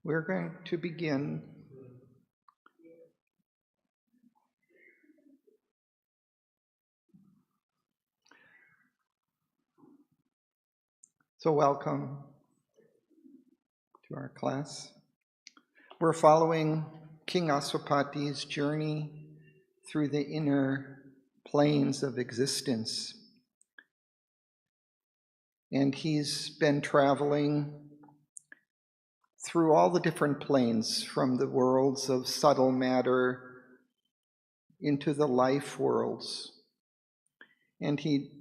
We're going to begin. So welcome to our class. We're following King Aswapati's journey through the inner planes of existence. And he's been traveling through all the different planes, from the worlds of subtle matter into the life worlds. And he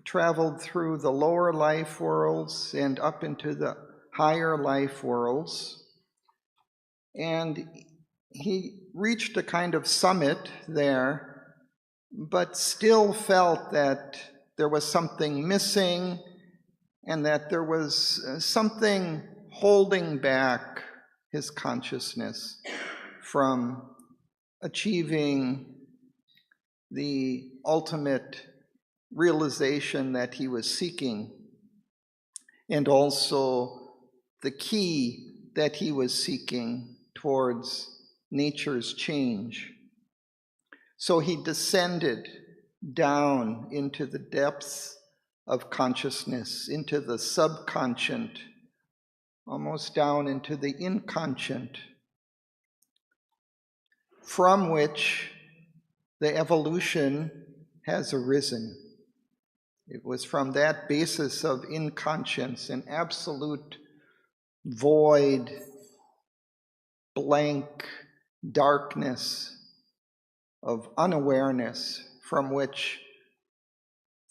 traveled through the lower life worlds and up into the higher life worlds. And he reached a kind of summit there, but still felt that there was something missing and that there was something holding back his consciousness from achieving the ultimate realization that he was seeking, and also the key that he was seeking towards nature's change. So he descended down into the depths of consciousness, into the subconscious, almost down into the inconscient, from which the evolution has arisen. It was from that basis of inconscience, an absolute void, blank darkness of unawareness, from which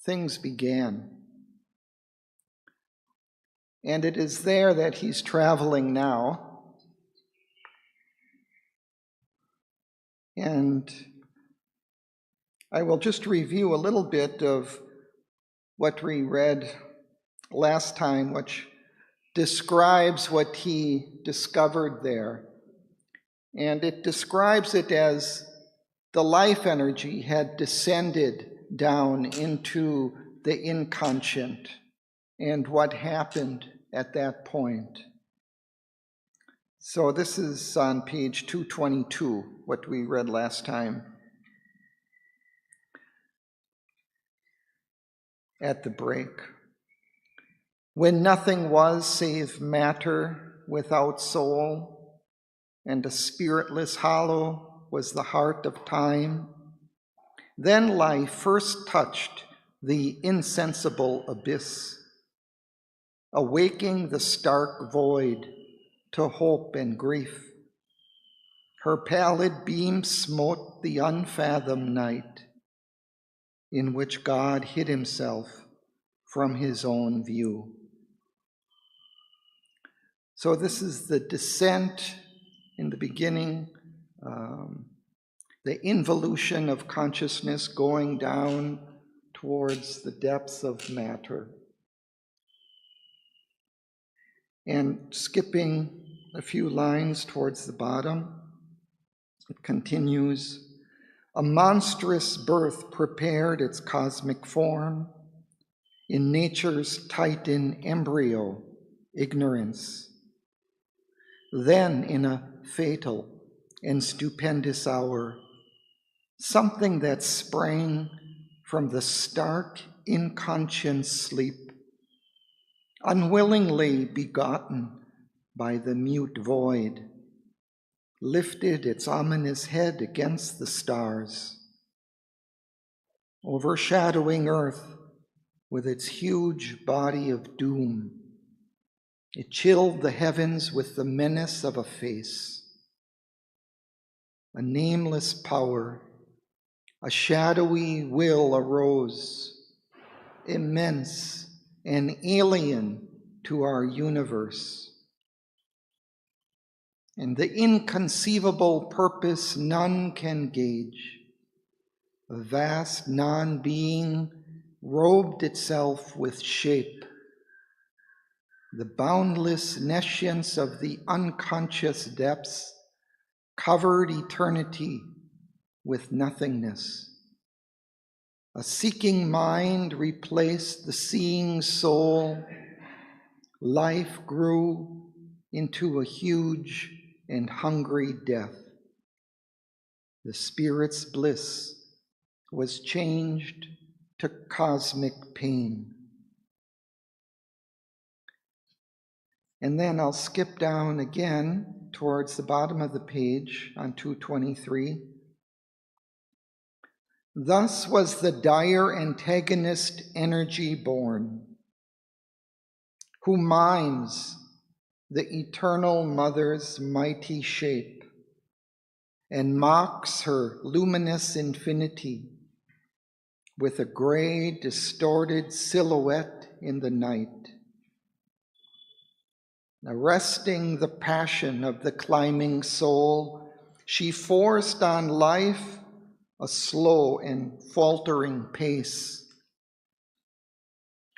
things began. And it is there that he's traveling now. And I will just review a little bit of what we read last time, which describes what he discovered there. And it describes it as the life energy had descended down into the inconscient and what happened at that point. So this is on page 222, what we read last time at the break. When nothing was save matter without soul, and a spiritless hollow was the heart of time, then life first touched the insensible abyss, awaking the stark void to hope and grief. Her pallid beam smote the unfathomed night, in which God hid himself from his own view. So this is the descent in the beginning, the involution of consciousness going down towards the depths of matter. And skipping a few lines towards the bottom, it continues, a monstrous birth prepared its cosmic form in nature's Titan embryo, ignorance. Then in a fatal and stupendous hour, something that sprang from the stark inconscient sleep, unwillingly begotten by the mute void, lifted its ominous head against the stars, overshadowing earth with its huge body of doom. It chilled the heavens with the menace of a face. A nameless power, a shadowy will arose, immense and alien to our universe. And the inconceivable purpose none can gauge, a vast non-being robed itself with shape. The boundless nescience of the unconscious depths covered eternity with nothingness. A seeking mind replaced the seeing soul. Life grew into a huge and hungry death. The spirit's bliss was changed to cosmic pain. And then I'll skip down again towards the bottom of the page on 223. Thus was the dire antagonist energy born, who mimes the eternal mother's mighty shape and mocks her luminous infinity with a gray, distorted silhouette in the night, arresting the passion of the climbing soul. She forced on life a slow and faltering pace,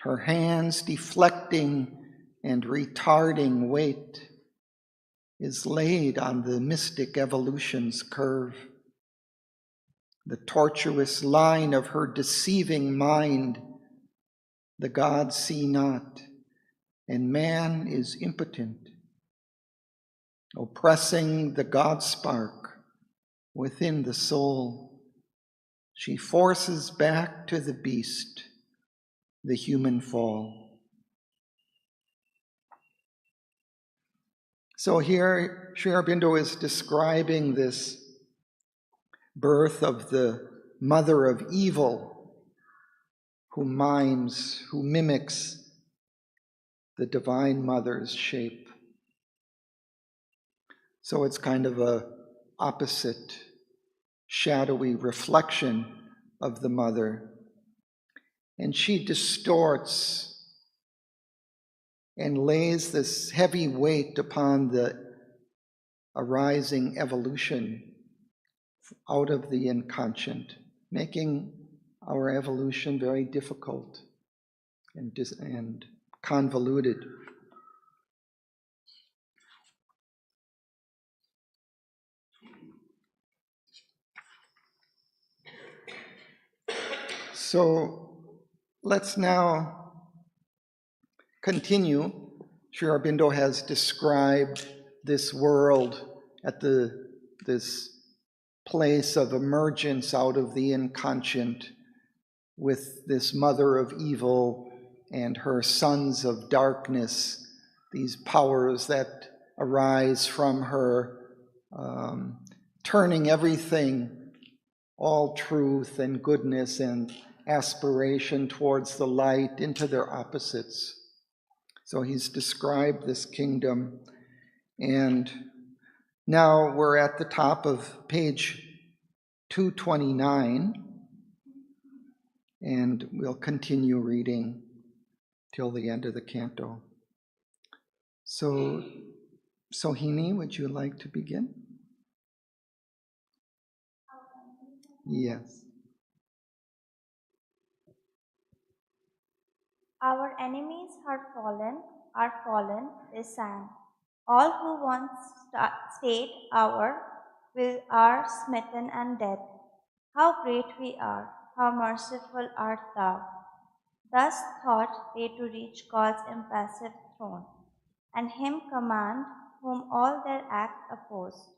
her hands deflecting and retarding weight is laid on the mystic evolution's curve. The tortuous line of her deceiving mind, the gods see not, and man is impotent, oppressing the God spark within the soul. She forces back to the beast the human fall. So here, Sri Aurobindo is describing this birth of the mother of evil who mimes, who mimics the divine mother's shape. So it's kind of a opposite, shadowy reflection of the mother. And she distorts and lays this heavy weight upon the arising evolution out of the inconscient, making our evolution very difficult and convoluted. So let's now continue. Sri Aurobindo has described this world at this place of emergence out of the inconscient with this mother of evil and her sons of darkness, these powers that arise from her, turning everything, all truth and goodness and aspiration towards the light, into their opposites. So he's described this kingdom. And now we're at the top of page 229, and we'll continue reading till the end of the canto. So, Sohini, would you like to begin? Yes. Our enemies are fallen, they sang. All who once stayed are smitten and dead. How great we are, how merciful art thou. Thus thought they to reach God's impassive throne, and him command whom all their act opposed,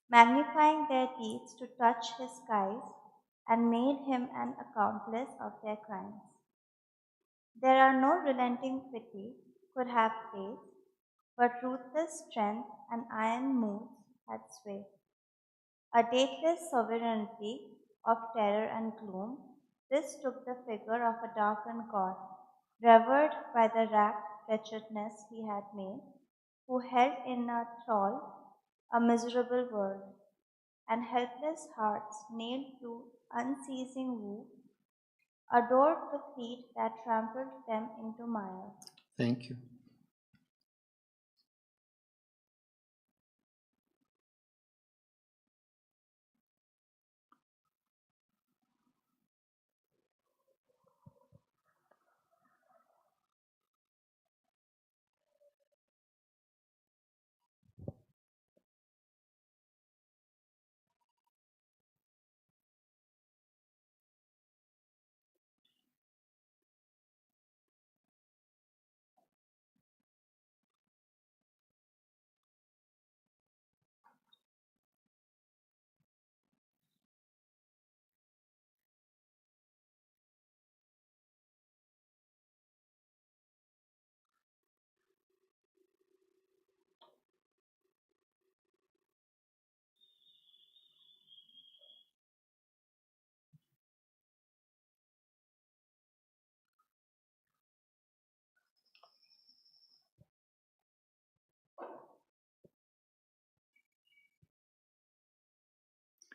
magnifying their deeds to touch his skies, and made him an accomplice of their crimes. There are no relenting pity could have place, but ruthless strength and iron moods had sway. A dateless sovereignty of terror and gloom, this took the figure of a darkened god, revered by the racked wretchedness he had made, who held in a thrall a miserable world, and helpless hearts nailed to unceasing woo, adored the feet that trampled them into mire. Thank you.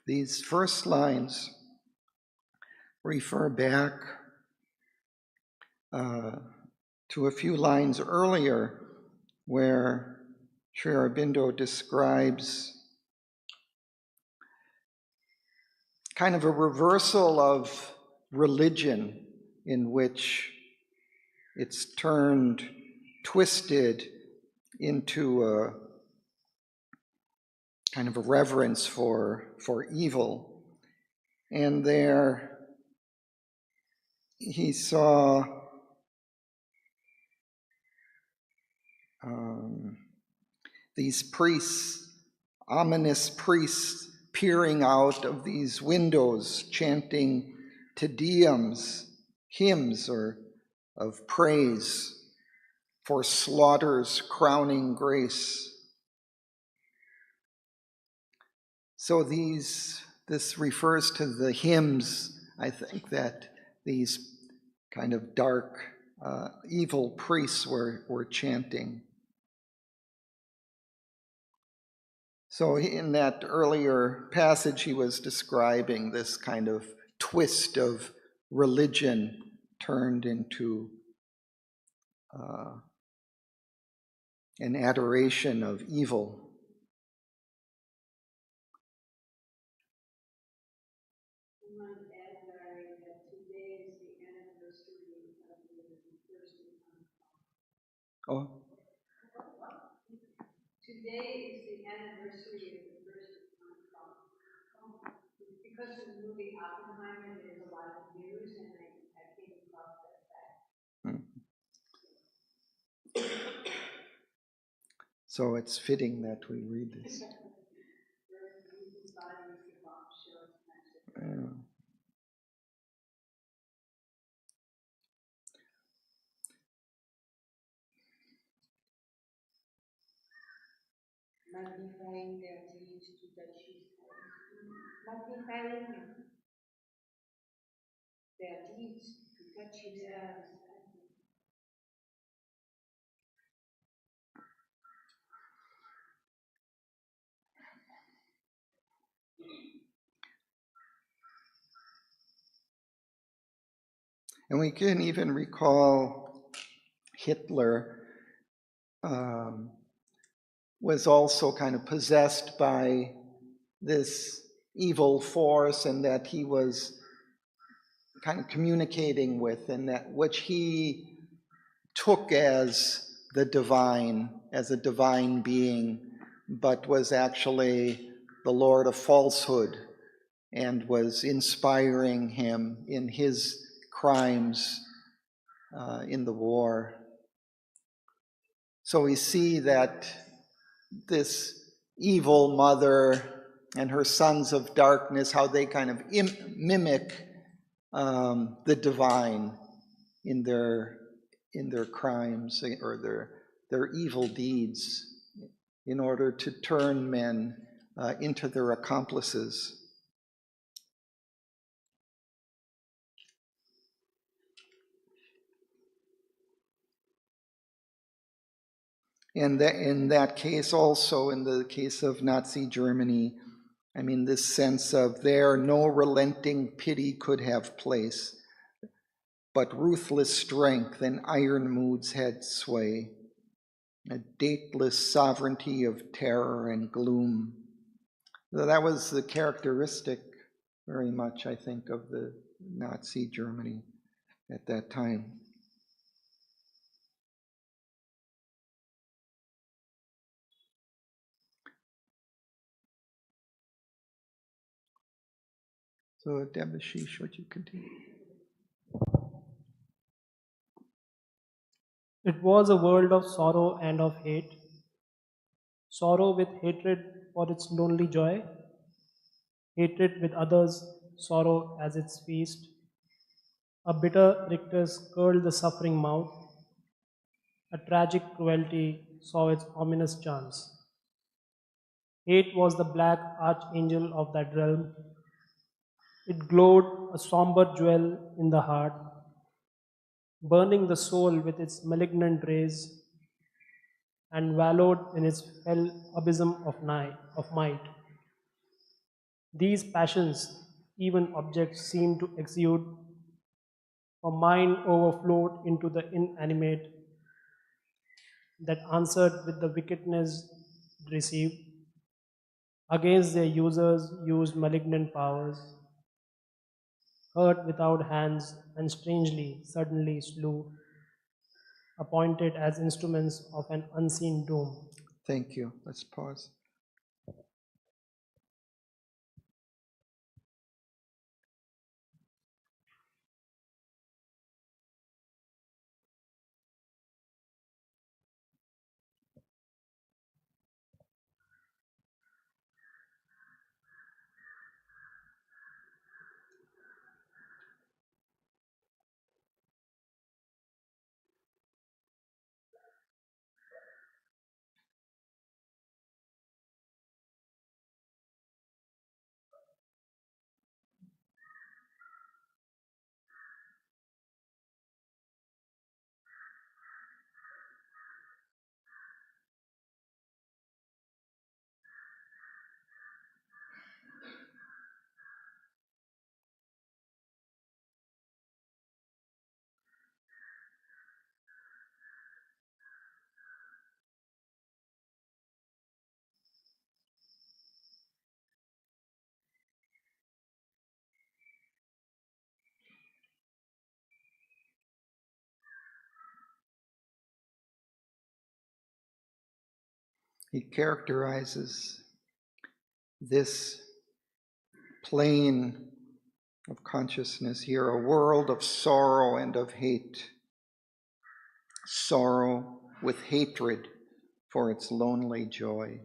These first lines refer back to a few lines earlier where Sri Aurobindo describes kind of a reversal of religion in which it's twisted into a kind of a reverence for evil. And there he saw these priests, ominous priests, peering out of these windows, chanting Te Deums, hymns or of praise for slaughter's crowning grace. So this refers to the hymns, I think, that these kind of dark, evil priests were chanting. So in that earlier passage, he was describing this kind of twist of religion turned into an adoration of evil. Oh. Today is the anniversary of the first Canto. Because of the movie Oppenheimer, there's a lot of news, and I came across that fact. So it's fitting that we read this. Yeah. Magnifying their deeds to touch his hand. Magnifying their deeds to touch his hand. And we can even recall Hitler was also kind of possessed by this evil force, and that he was kind of communicating with, and that which he took as the divine, as a divine being, but was actually the Lord of Falsehood, and was inspiring him in his crimes in the war. So we see that this evil mother and her sons of darkness, how they kind of mimic the divine in their crimes or their evil deeds in order to turn men into their accomplices. And that, in that case also, in the case of Nazi Germany, I mean, this sense of there no relenting pity could have place, but ruthless strength and iron moods had sway, a dateless sovereignty of terror and gloom. That was the characteristic very much, I think, of the Nazi Germany at that time. So, Debashish, would you continue? It was a world of sorrow and of hate. Sorrow with hatred for its lonely joy, hatred with others, sorrow as its feast. A bitter rictus curled the suffering mouth. A tragic cruelty saw its ominous charms. Hate was the black archangel of that realm. It glowed a somber jewel in the heart, burning the soul with its malignant rays, and wallowed in its fell abysm of might. These passions, even objects, seem to exude, for mine overflowed into the inanimate that answered with the wickedness it received. Against their users used malignant powers, hurt without hands, and strangely, suddenly slew, appointed as instruments of an unseen doom. Thank you. Let's pause. He characterizes this plane of consciousness here, a world of sorrow and of hate. Sorrow with hatred for its lonely joy.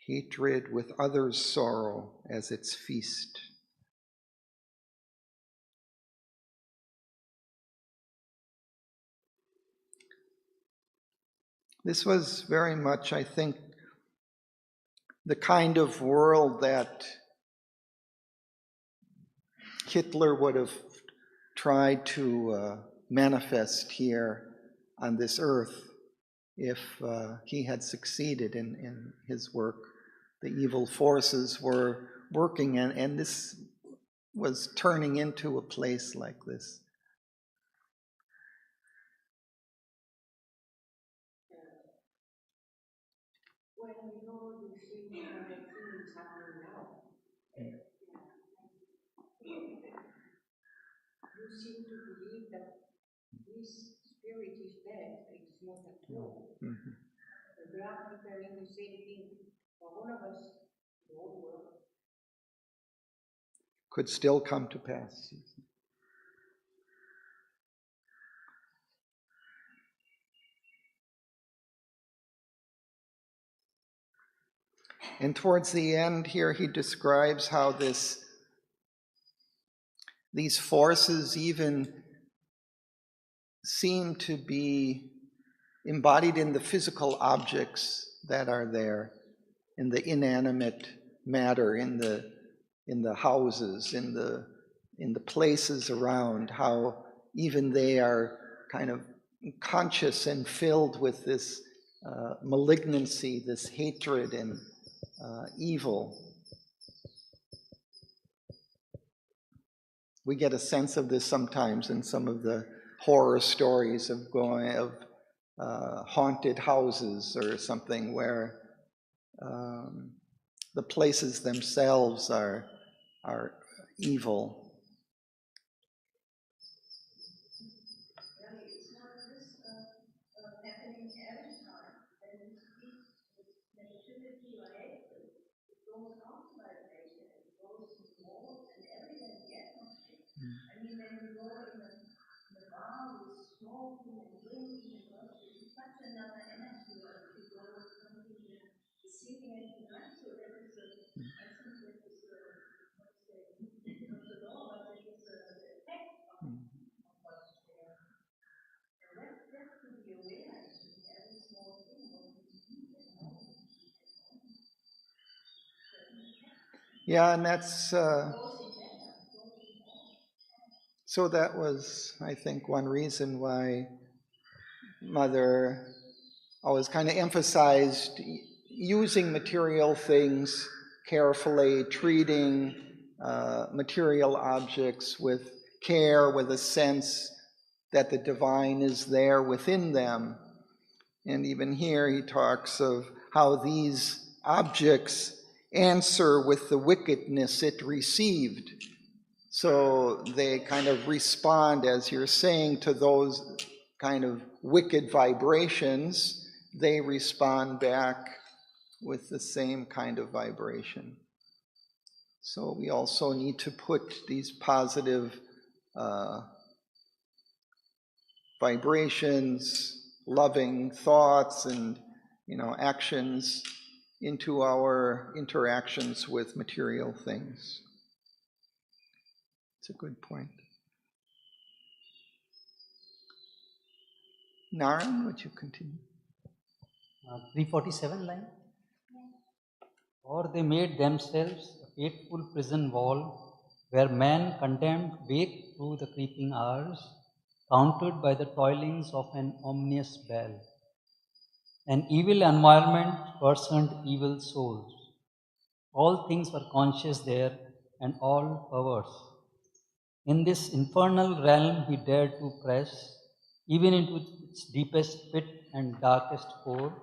Hatred with others' sorrow as its feast. This was very much, I think, the kind of world that Hitler would have tried to manifest here on this earth if he had succeeded in his work. The evil forces were working, and this was turning into a place like this. When you know the things happening now, you seem to believe that this spirit is dead, it's not at all. Mm-hmm. They are preparing the same thing for all of us, the whole world. Could still come to pass. And towards the end here, he describes how these forces even seem to be embodied in the physical objects that are there, in the inanimate matter, in the houses, in the places around, how even they are kind of conscious and filled with this malignancy, this hatred and evil. We get a sense of this sometimes in some of the horror stories of haunted houses or something where the places themselves are evil. It's not just happening every time. There is this negativity or hatred. It goes outside nature, it goes more and everywhere we get something. I mean, when you go in the bar with smoking and drinking and worship, it's such another energy. Or if you go with something singing and you dance, so that is I think that is not the law, but it is the effect of what is there. And that to be aware, I think, every small thing, what we see and how we see and Yeah, and that's so that was, I think, one reason why Mother always kind of emphasized using material things carefully, treating material objects with care, with a sense that the divine is there within them. And even here he talks of how these objects answer with the wickedness it received. So they kind of respond, as you're saying, to those kind of wicked vibrations. They respond back with the same kind of vibration. So we also need to put these positive vibrations, loving thoughts, and actions into our interactions with material things. It's a good point. Naren, would you continue? 347 line. Or they made themselves a fateful prison wall where man condemned waked through the creeping hours, counted by the toilings of an ominous bell. An evil environment personed evil souls. All things were conscious there and all perverse. In this infernal realm he dared to press, even into its deepest pit and darkest core,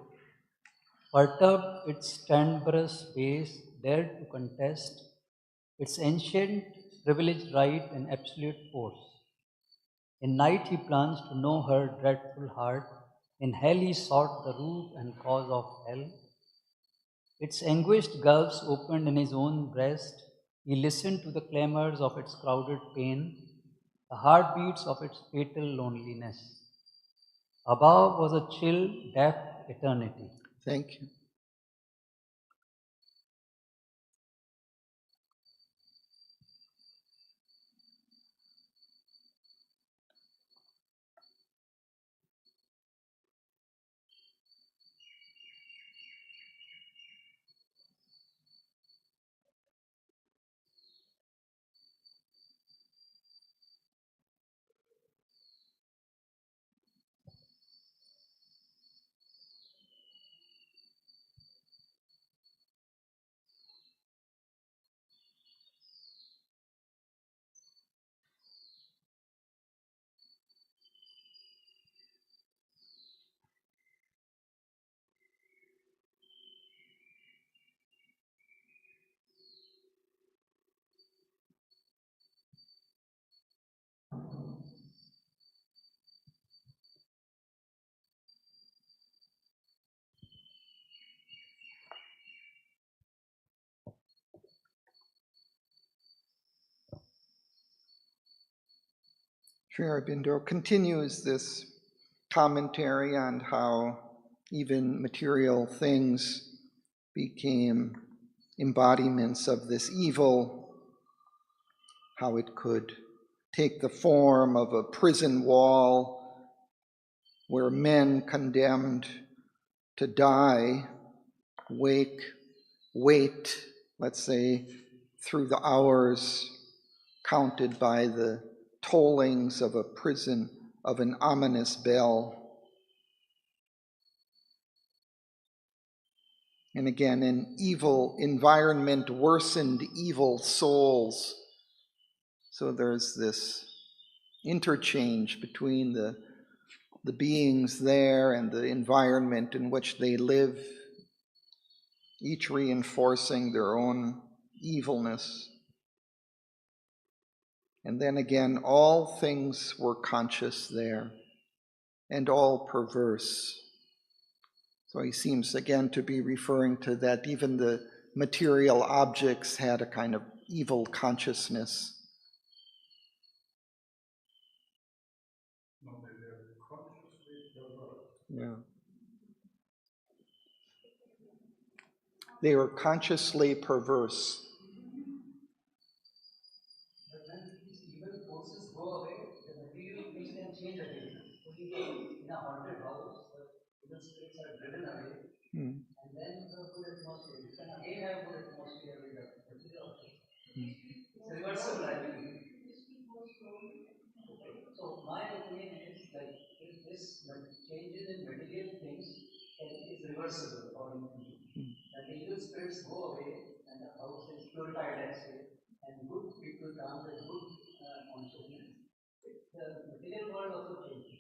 perturbed its tenebrous base, dared to contest its ancient privileged right and absolute force. In night he plunged to know her dreadful heart, in hell he sought the root and cause of hell. Its anguished gulfs opened in his own breast, he listened to the clamors of its crowded pain, the heartbeats of its fatal loneliness. Above was a chill, deaf eternity. Thank you. Sri Aurobindo continues this commentary on how even material things became embodiments of this evil, how it could take the form of a prison wall where men condemned to die wait, let's say, through the hours counted by the tollings of a prison, of an ominous bell. And again, an evil environment worsened evil souls. So there's this interchange between the beings there and the environment in which they live, each reinforcing their own evilness. And then again, all things were conscious there, and all perverse. So he seems again to be referring to that even the material objects had a kind of evil consciousness. Yeah. They were consciously perverse. But when these evil forces go away, the material things can change again. In a haunted house, the evil spirits are driven away, and then you have good atmosphere. You can again have good atmosphere with the material things. It's reversible, I believe. Okay. So my opinion is like if this changes in material things, reversible according to me. That the evil spirits go away and the house is purified and safe, and good people come with good consciousness. The material world also changes.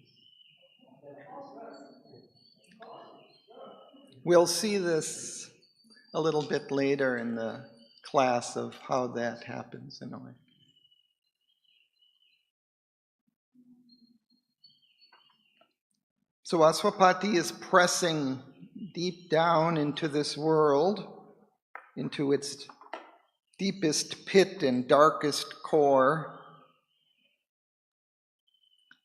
We'll see this a little bit later in the class of how that happens in a way. So Aswapati is pressing deep down into this world, into its deepest pit and darkest core.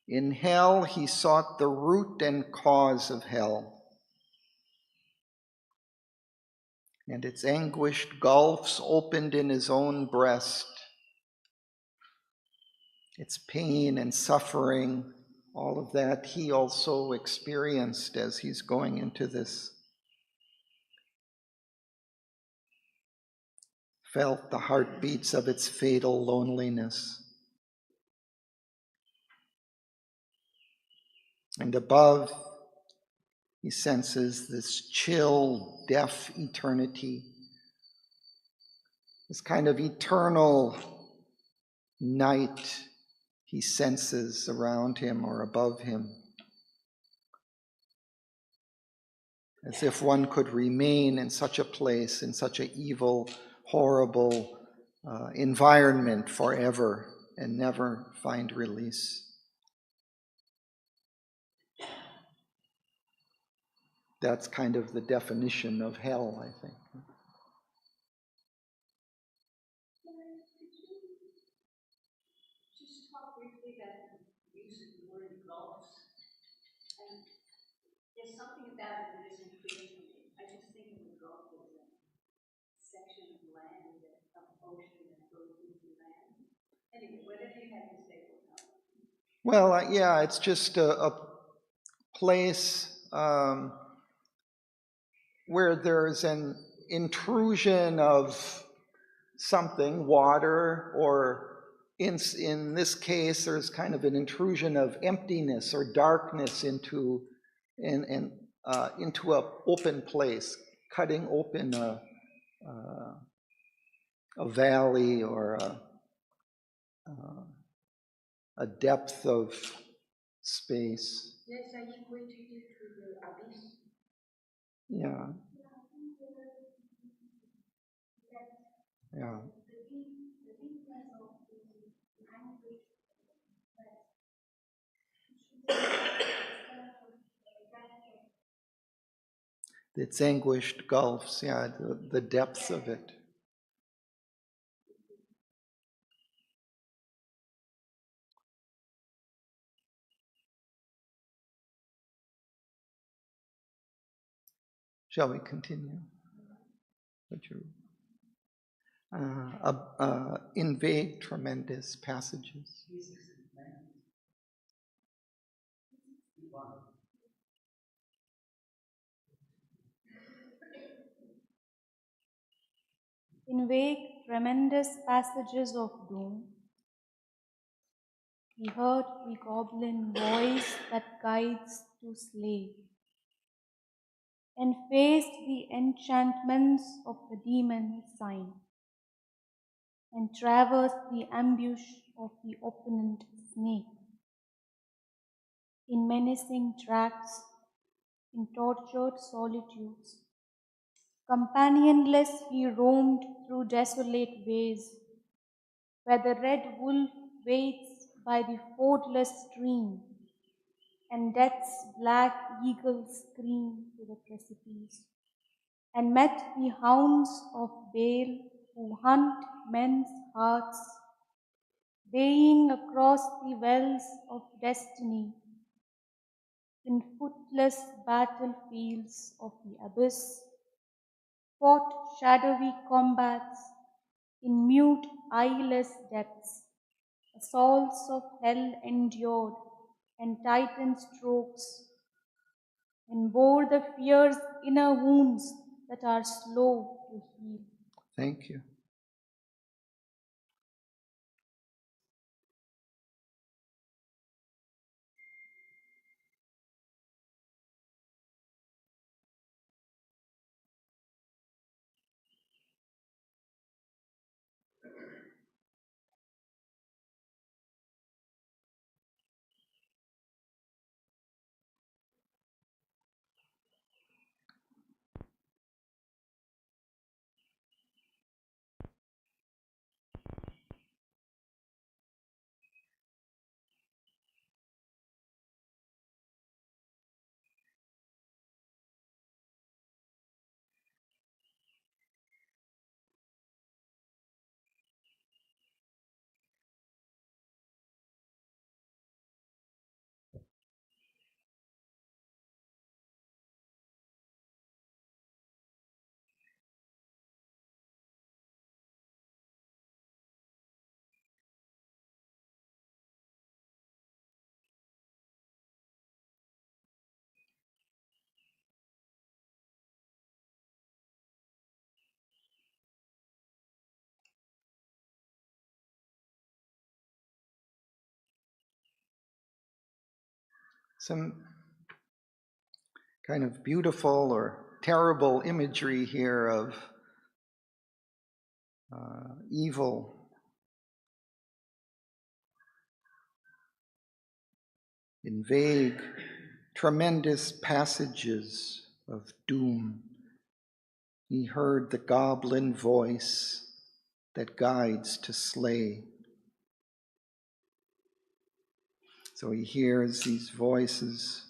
In hell, he sought the root and cause of hell, and its anguished gulfs opened in his own breast. Its pain and suffering, all of that he also experienced as he's going into this. Felt the heartbeats of its fatal loneliness. And above, he senses this chill, deaf eternity, this kind of eternal night he senses around him or above him, as if one could remain in such a place, in such an evil, horrible environment forever and never find release. That's kind of the definition of hell, I think. Just talk briefly about the use of the word gulfs. And there's something about it that isn't clear to me. I just think of the Gulf as a section of land, of ocean that goes into land. Anyway, whatever you have to say will help. Well, yeah, it's just a place where there's an intrusion of something, water, or in this case, there's kind of an intrusion of emptiness or darkness into an open place, cutting open a valley or a depth of space. Yes, I equated it to the abyss. Yeah. Yeah. Its anguished gulfs, yeah, the depths of it. Shall we continue? In vague, tremendous passages. In vague, tremendous passages of doom, he heard the goblin voice that guides to slay, and faced the enchantments of the demon sign, and traversed the ambush of the opponent snake. In menacing tracks, in tortured solitudes, companionless he roamed through desolate ways, where the red wolf waits by the fordless stream, and death's black eagle scream to the precipice, and met the hounds of Baal who hunt men's hearts, baying across the wells of destiny, in footless battlefields of the abyss, fought shadowy combats in mute, eyeless depths, assaults of hell endured, and titan strokes, and bore the fierce inner wounds that are slow to heal. Thank you. some kind of beautiful or terrible imagery here of evil. In vague, tremendous passages of doom, he heard the goblin voice that guides to slay. So he hears these voices.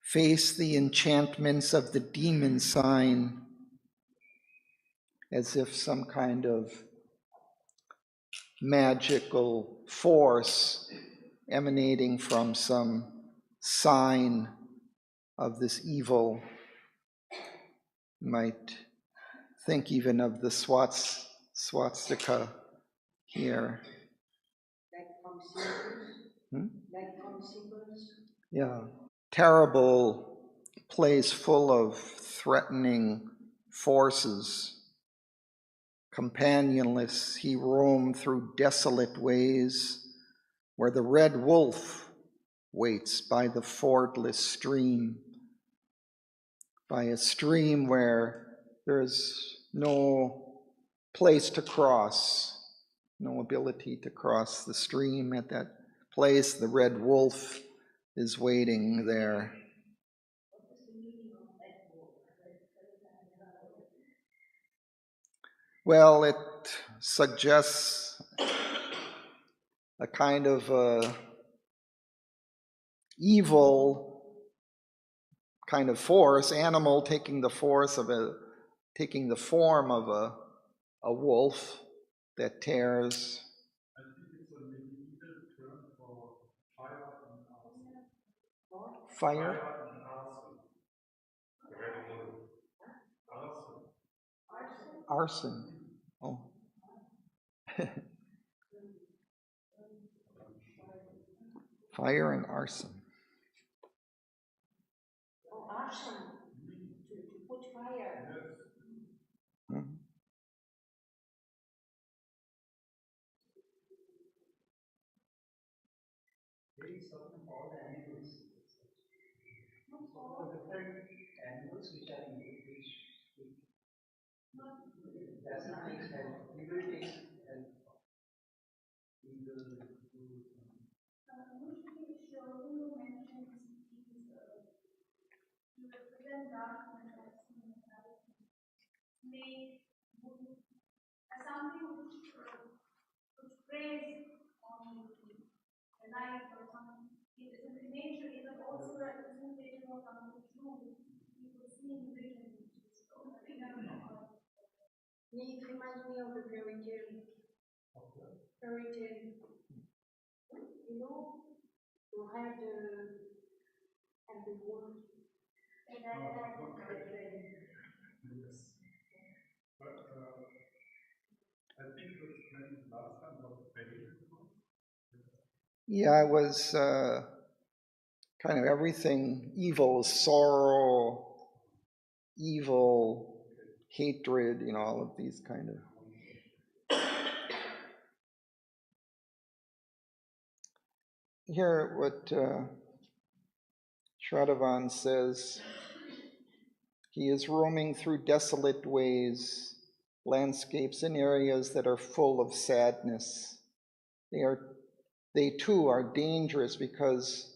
Face the enchantments of the demon sign, as if some kind of magical force emanating from some sign of this evil. You might think even of the swastika here. Like from symbols? Like from symbols? Yeah. Terrible place full of threatening forces. Companionless, he roamed through desolate ways where the red wolf waits by the fordless stream, by a stream where there's no place to cross, no ability to cross the stream. At that place, the red wolf is waiting there. Well, it suggests a kind of evil kind of force, animal taking the form of a wolf that tears. I think it's a medieval term for fire and arson. Fire? Fire and arson. Red wolf. Arson. Arson. Oh. Fire and arson. Oh, arson. To put fire. Yes. Mm-hmm. There is something called animals. So different animals which are in which doesn't take help. Evil takes help. Evil Usually, Auroville mentions these to represent darkness as seen as Savitri. May as something which preys on the light or something. It is in nature, it is also a representation of something true. People seeing vision, which is so it reminds me of the fairy tale. Fairy tale. You know, you had the wolf. Yes. But I think it was mentioned last time about pain. Yeah, it was kind of everything evil, sorrow, evil, hatred, all of these kind of. Here, what Shraddhavan says, he is roaming through desolate ways, landscapes and areas that are full of sadness. They too are dangerous because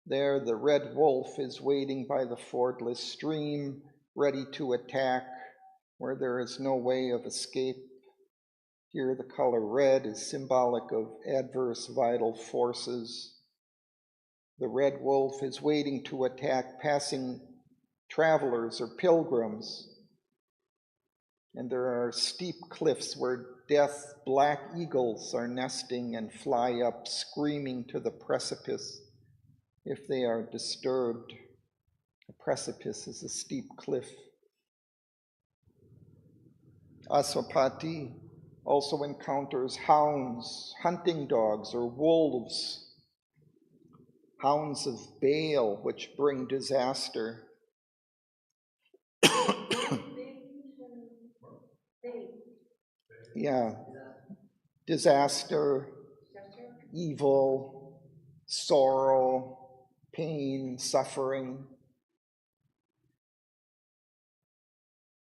there the red wolf is waiting by the fordless stream, ready to attack where there is no way of escape. Here the color red is symbolic of adverse vital forces. The red wolf is waiting to attack passing travelers or pilgrims. And there are steep cliffs where death black eagles are nesting and fly up screaming to the precipice if they are disturbed. A precipice is a steep cliff. Aswapati also encounters hounds, hunting dogs, or wolves, hounds of Baal, which bring disaster. Yeah, disaster, evil, sorrow, pain, suffering.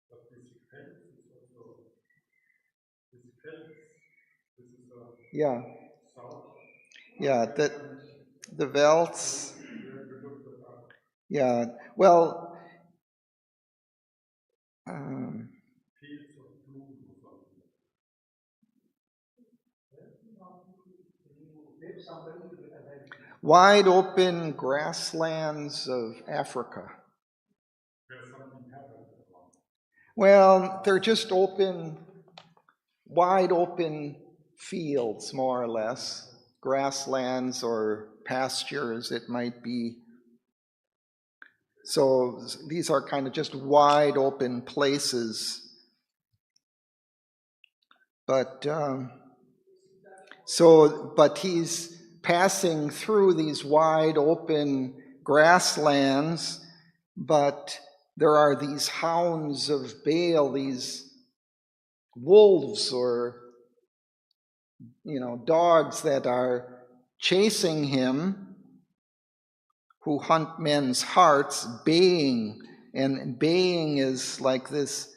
But this health is also, this health, this is a Yeah, south. yeah, the Welts. Where you look at that. Yeah, well, Fields of bloom or something. wide open grasslands of Africa. Where something happened. Well, they're just open, wide open fields, more or less, grasslands or pastures, it might be. So these are kind of just wide open places. But but he's passing through these wide open grasslands, but there are these hounds of Baal, these wolves or, dogs that are chasing him, who hunt men's hearts, baying. And baying is like this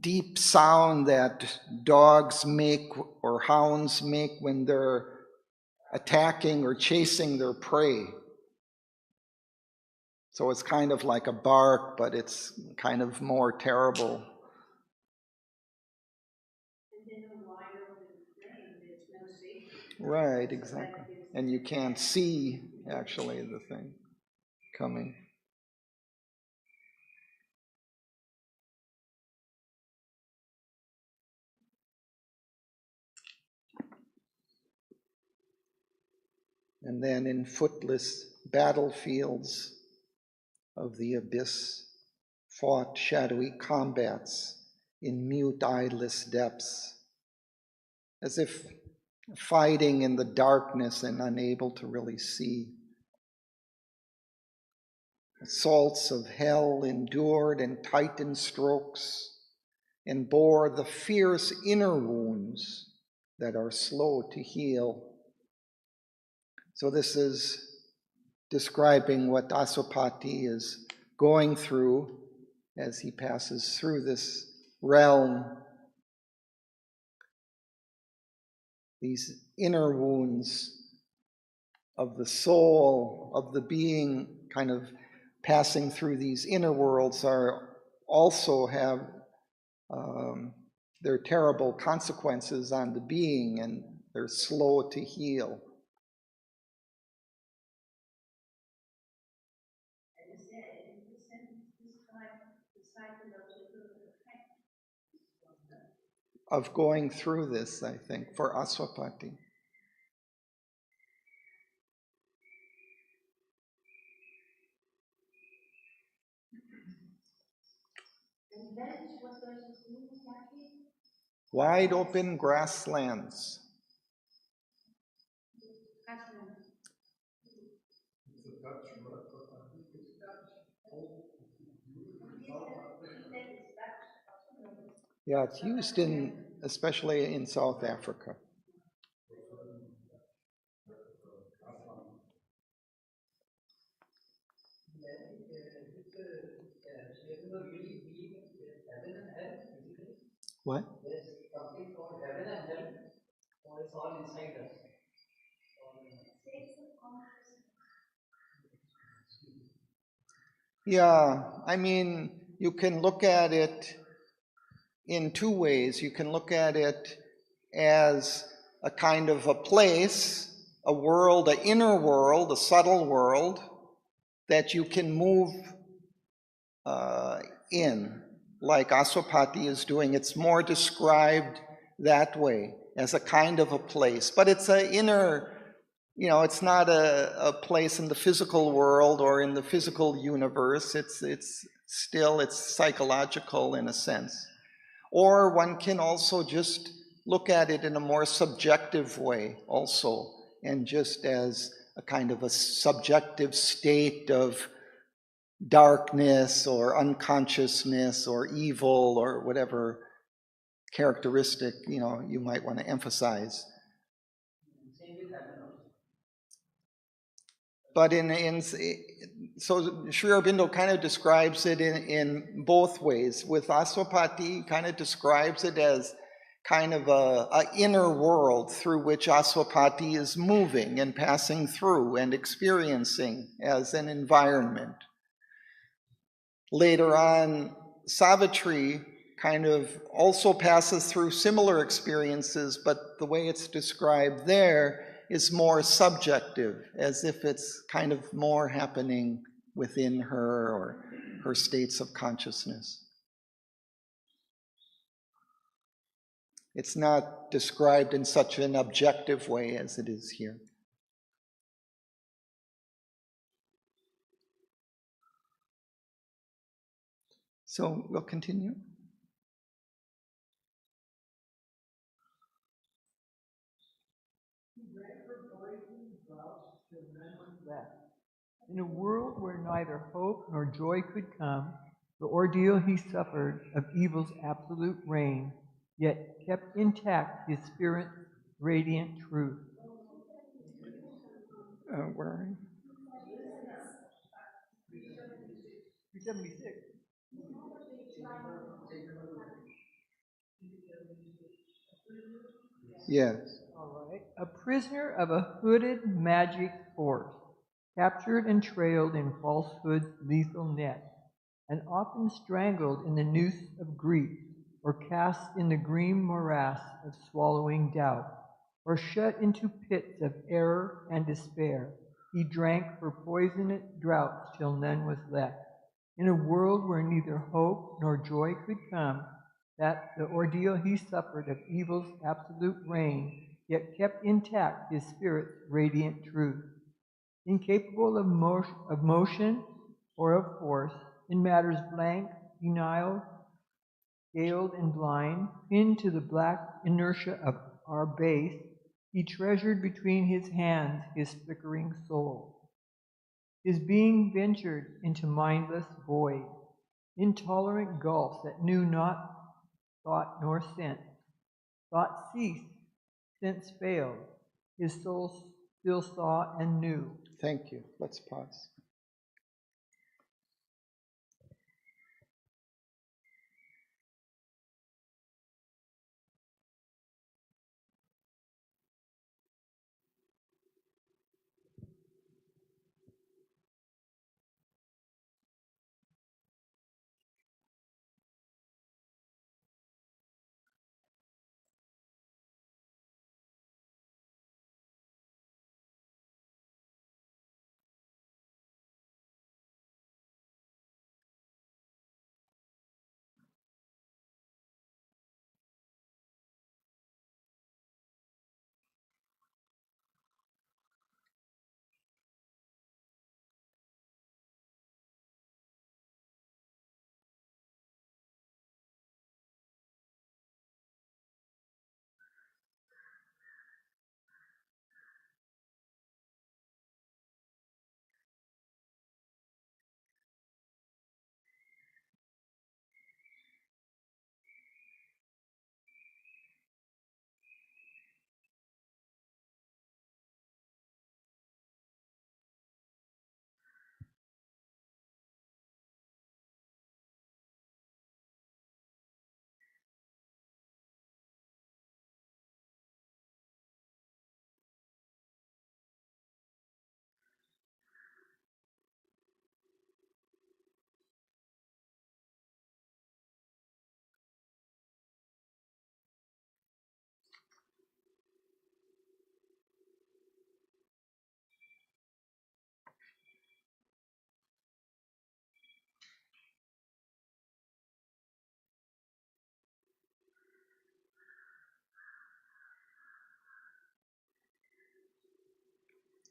deep sound that dogs make or hounds make when they're attacking or chasing their prey. So it's kind of like a bark, but it's kind of more terrible. Right, exactly. And you can't see, actually, the thing coming. And then in footless battlefields of the abyss, fought shadowy combats in mute eyeless depths, as if fighting in the darkness and unable to really see. Assaults of hell endured in titan strokes and bore the fierce inner wounds that are slow to heal. So this is describing what Asopati is going through as he passes through this realm. These inner wounds of the soul, of the being, kind of passing through these inner worlds are also have their terrible consequences on the being, and they're slow to heal. Of going through this, I think, for Aswapati. Wide open grasslands. It's a Dutch word, but I think it's Yeah, it's used especially in South Africa. What? There's something called heaven and hell, or it's all inside us. Yeah, I mean, you can look at it in two ways. You can look at it as a kind of a place, a world, an inner world, a subtle world that you can move in, like Aswapati is doing. It's more described that way, as a kind of a place. But it's an inner, it's not a place in the physical world or in the physical universe. It's psychological in a sense. Or one can also just look at it in a more subjective way also, and just as a kind of a subjective state of darkness or unconsciousness or evil or whatever characteristic you might want to emphasize. Same with heaven also. But so Sri Aurobindo kind of describes it in both ways. With Aswapati, he kind of describes it as kind of a inner world through which Aswapati is moving and passing through and experiencing as an environment. Later on, Savitri kind of also passes through similar experiences, but the way it's described there is more subjective, as if it's kind of more happening within her or her states of consciousness. It's not described in such an objective way as it is here. So we'll continue. In a world where neither hope nor joy could come, the ordeal he suffered of evil's absolute reign, yet kept intact his spirit's radiant truth. Where are you? 376. Yes. All right. A prisoner of a hooded magic force, captured and trailed in falsehood's lethal net, and often strangled in the noose of grief, or cast in the green morass of swallowing doubt, or shut into pits of error and despair, he drank for poisoned draughts till none was left. In a world where neither hope nor joy could come, that the ordeal he suffered of evil's absolute reign, yet kept intact his spirit's radiant truth. Incapable of motion or of force, in matters blank, denial, scaled and blind, pinned to the black inertia of our base, he treasured between his hands his flickering soul. His being ventured into mindless void, intolerant gulfs that knew not thought nor sense. Thought ceased, sense failed. His soul still saw and knew. Thank you. Let's pause.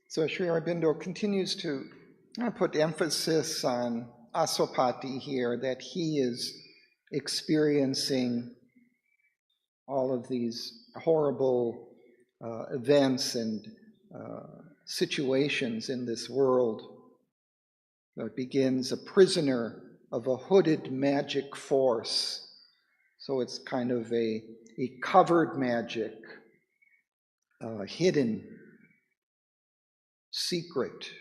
So Sri Aurobindo continues to put emphasis on Aswapati here, that he is experiencing all of these horrible events and situations in this world. It begins a prisoner of a hooded magic force. So it's kind of a covered magic, hidden, secret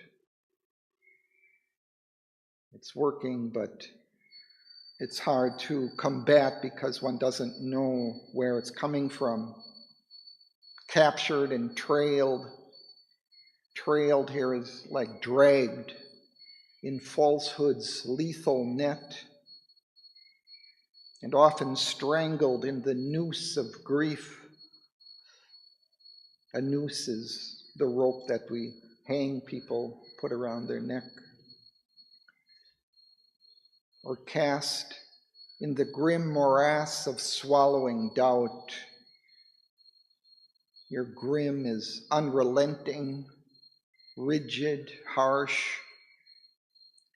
it's working, but it's hard to combat because one doesn't know where it's coming from. Captured and trailed. Trailed here is like dragged in falsehood's lethal net, and often strangled in the noose of grief. A noose is the rope that we hang people, put around their neck. Or cast in the grim morass of swallowing doubt. Your grim is unrelenting, rigid, harsh,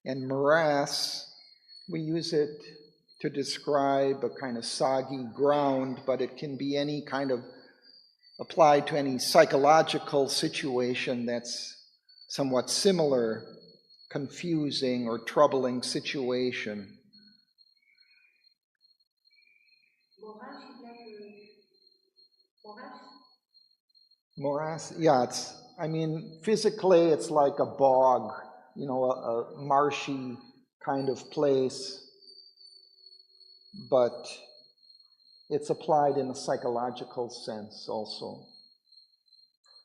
and morass, we use it to describe a kind of soggy ground, but it can be any kind of applied to any psychological situation that's somewhat similar, confusing or troubling situation. Morass, yeah, physically it's like a bog, a marshy kind of place, but it's applied in a psychological sense also.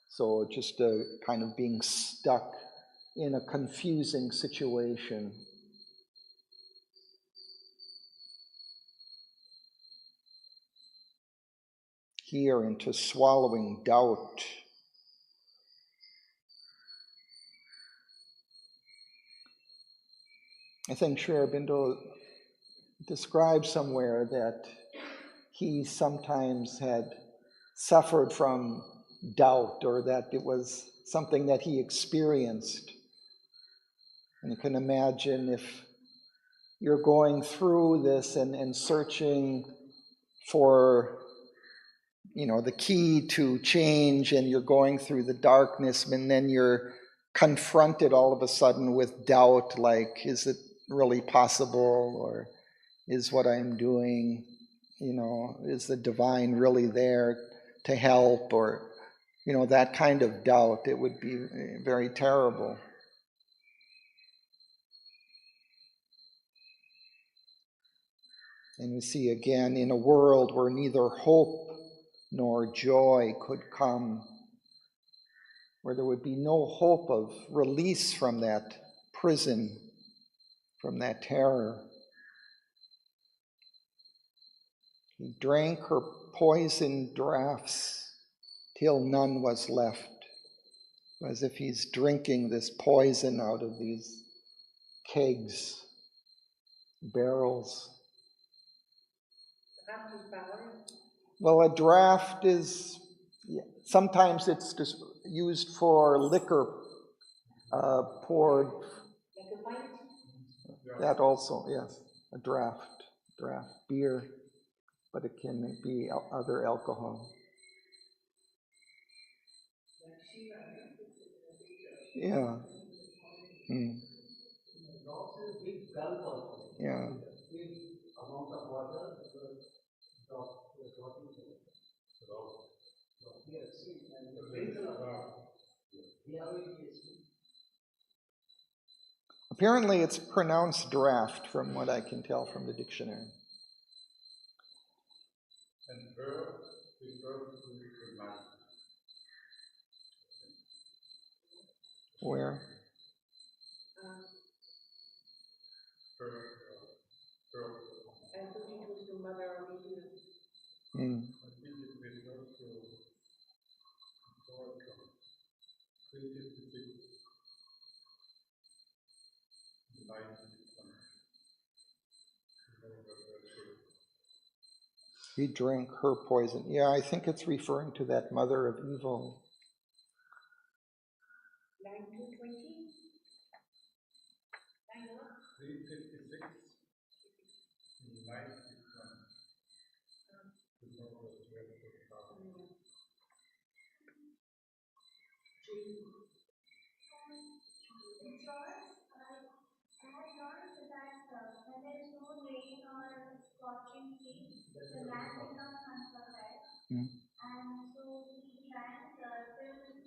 So just a kind of being stuck in a confusing situation. Here into swallowing doubt. I think Sri Aurobindo describes somewhere that he sometimes had suffered from doubt, or that it was something that he experienced. And you can imagine if you're going through this and searching for, the key to change, and you're going through the darkness, and then you're confronted all of a sudden with doubt, like, is it really possible? Or is what I'm doing, is the divine really there to help? Or, that kind of doubt, it would be very terrible. And we see again, in a world where neither hope nor joy could come, where there would be no hope of release from that prison, from that terror. He drank her poison draughts till none was left, as if he's drinking this poison out of these kegs, barrels. Well, a draft is, sometimes it's just used for liquor poured. That also, yes, a draft beer, but it can be other alcohol. Yeah. Yeah. Apparently it's pronounced draft, from what I can tell from the dictionary. And her refers to the night. Where? I thought it was the mother of Auroville. I think it refers to historical 356, the night is He drank her poison. Yeah, I think it's referring to that mother of evil. Line 220. 356, the night is I had noticed that when there is no rain or scorching heat, the land becomes unfertile. And so he drank till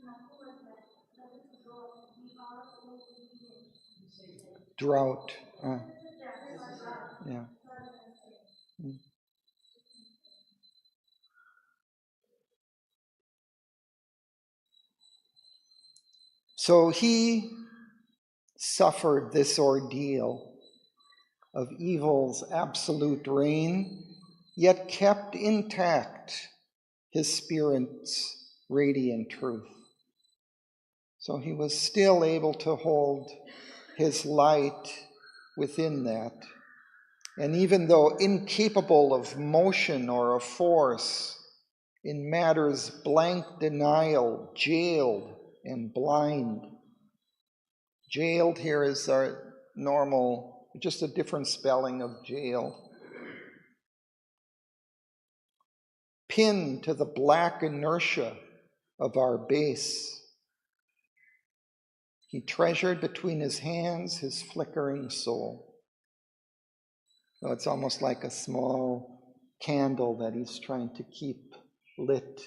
nothing was left. That is growth, the all of those ingredients. Drought. Yeah. So he suffered this ordeal of evil's absolute reign, yet kept intact his spirit's radiant truth. So he was still able to hold his light within that. And even though incapable of motion or of force, in matter's blank denial, jailed and blind. Jailed here is our normal, just a different spelling of jail. Pinned to the black inertia of our base. He treasured between his hands his flickering soul. So it's almost like a small candle that he's trying to keep lit,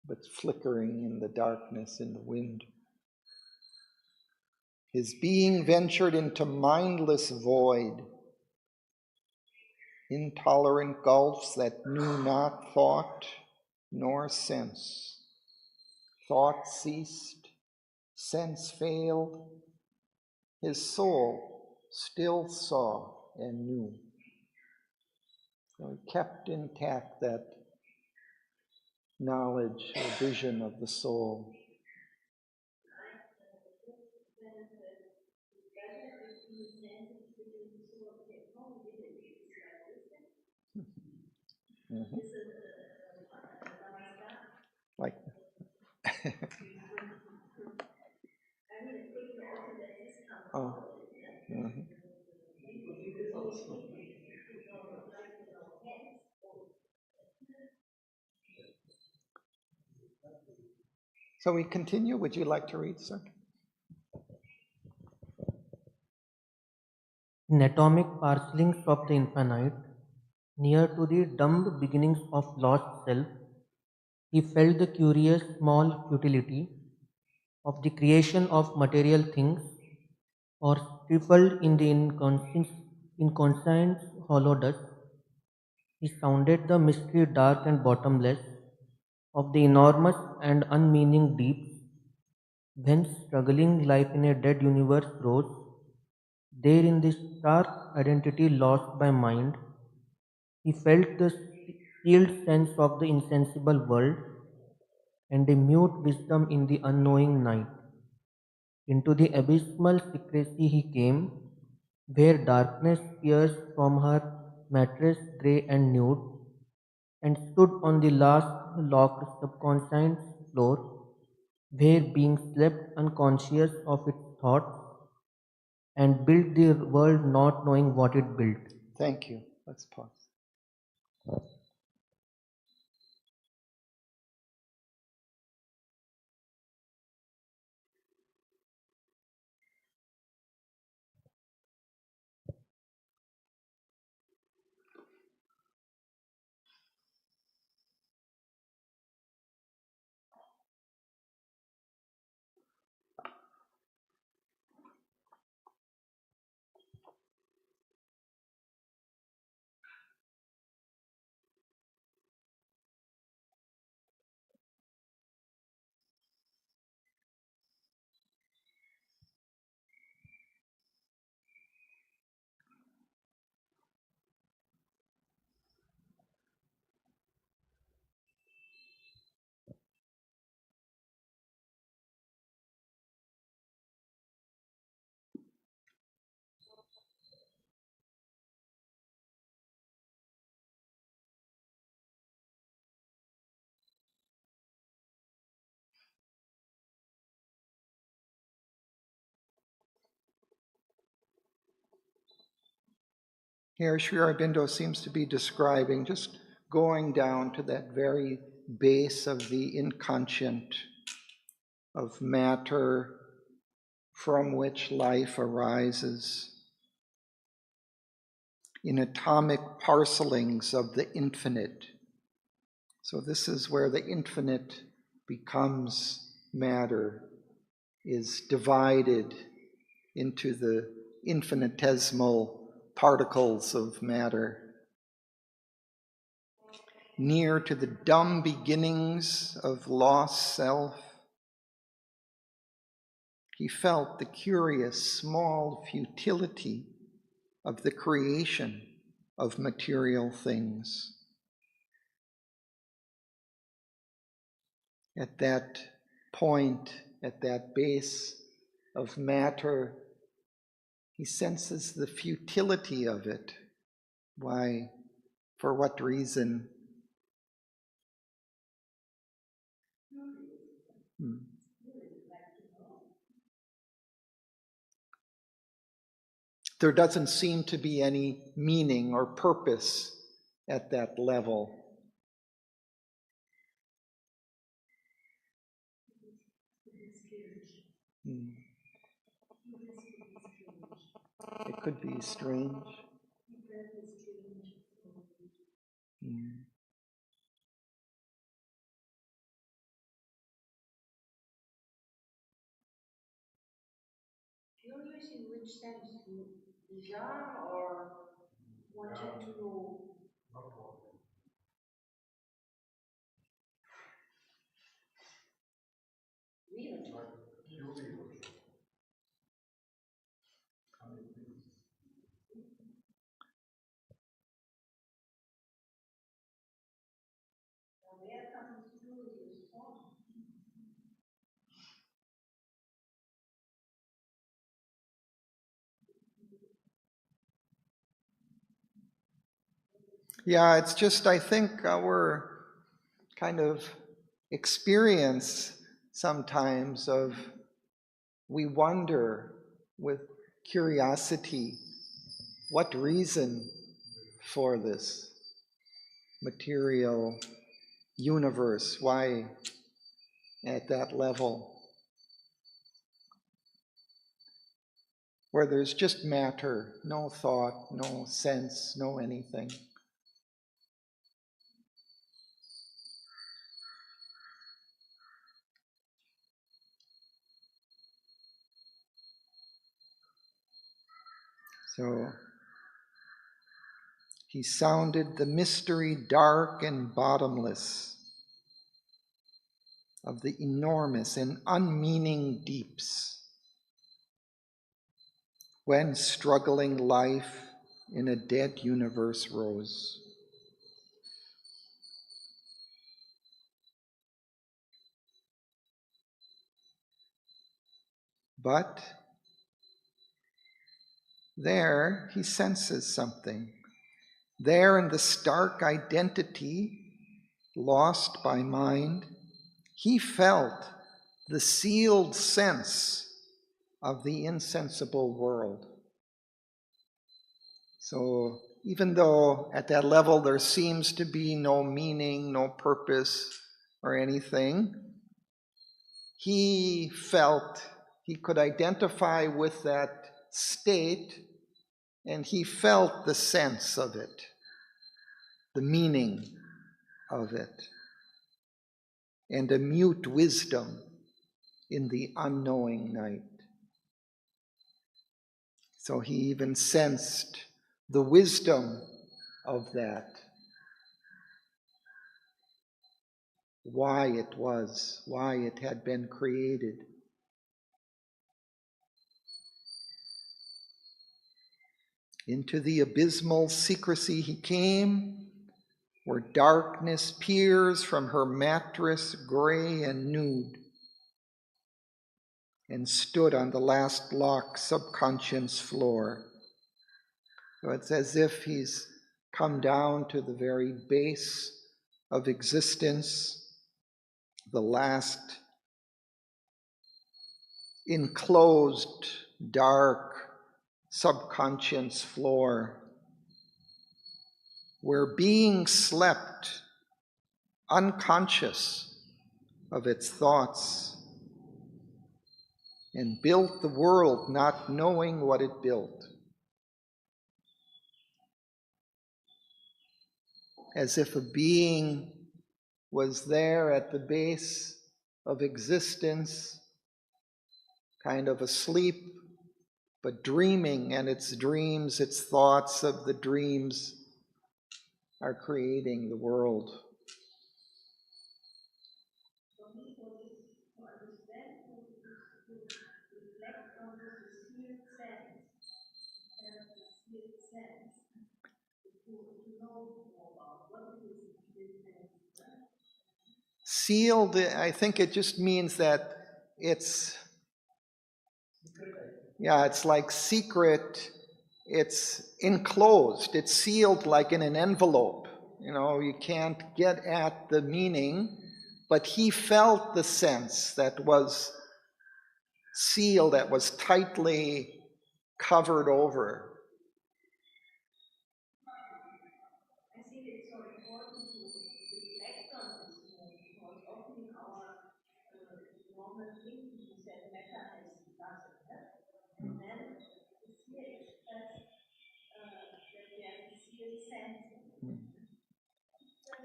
but flickering in the darkness, in the wind. His being ventured into mindless void, intolerant gulfs that knew not thought nor sense. Thought ceased, sense failed, his soul still saw and knew. So he kept intact that knowledge or vision of the soul. Mm-hmm. Like oh. Mm-hmm. So we continue. Would you like to read, sir? In atomic parcelings of the infinite, near to the dumb beginnings of lost self, he felt the curious small futility of the creation of material things, or stifled in the inconscience hollow dust. He sounded the mystery dark and bottomless of the enormous and unmeaning deeps, whence struggling life in a dead universe rose. There in this stark identity lost by mind, he felt the sealed sense of the insensible world and a mute wisdom in the unknowing night. Into the abysmal secrecy he came, where darkness pierced from her mattress grey and nude, and stood on the last locked subconscious floor, where being slept unconscious of its thoughts, and built the world not knowing what it built. Thank you. Let's pause. Here, Sri Aurobindo seems to be describing just going down to that very base of the inconscient, of matter from which life arises, in atomic parcelings of the infinite. So this is where the infinite becomes matter, is divided into the infinitesimal particles of matter. Near to the dumb beginnings of lost self, he felt the curious small futility of the creation of material things. At that point, at that base of matter, he senses the futility of it. Why? For what reason? There doesn't seem to be any meaning or purpose at that level. It could be strange. Curious in which sense? Bizarre or wanting to know? Really? Where comes curious from? Yeah, it's just, I think, our kind of experience sometimes of we wonder with curiosity, what reason for this material universe? Why at that level? Where there's just matter, no thought, no sense, no anything. So he sounded the mystery dark and bottomless of the enormous and unmeaning deeps, when struggling life in a dead universe rose. But there he senses something. There in the stark identity lost by mind, he felt the sealed sense of the insensible world. So even though at that level there seems to be no meaning, no purpose or anything, he felt he could identify with that state, and he felt the sense of it, the meaning of it, and a mute wisdom in the unknowing night. So he even sensed the wisdom of that, why it was, why it had been created. Into the abysmal secrecy he came, where darkness peers from her mattress gray and nude, and stood on the last locked subconscious floor. So it's as if he's come down to the very base of existence, the last enclosed, dark, subconscious floor, where being slept, unconscious of its thoughts, and built the world not knowing what it built. As if a being was there at the base of existence, kind of asleep, but dreaming, and its dreams, its thoughts of the dreams are creating the world. Sealed, I think it just means that it's like secret, it's enclosed, it's sealed like in an envelope. You know, you can't get at the meaning, but he felt the sense that was sealed, that was tightly covered over. I think it's so important to reflect on this because often in our normal thinking we said matter as doesn't, and then it's here expressed that there's a sealed sense.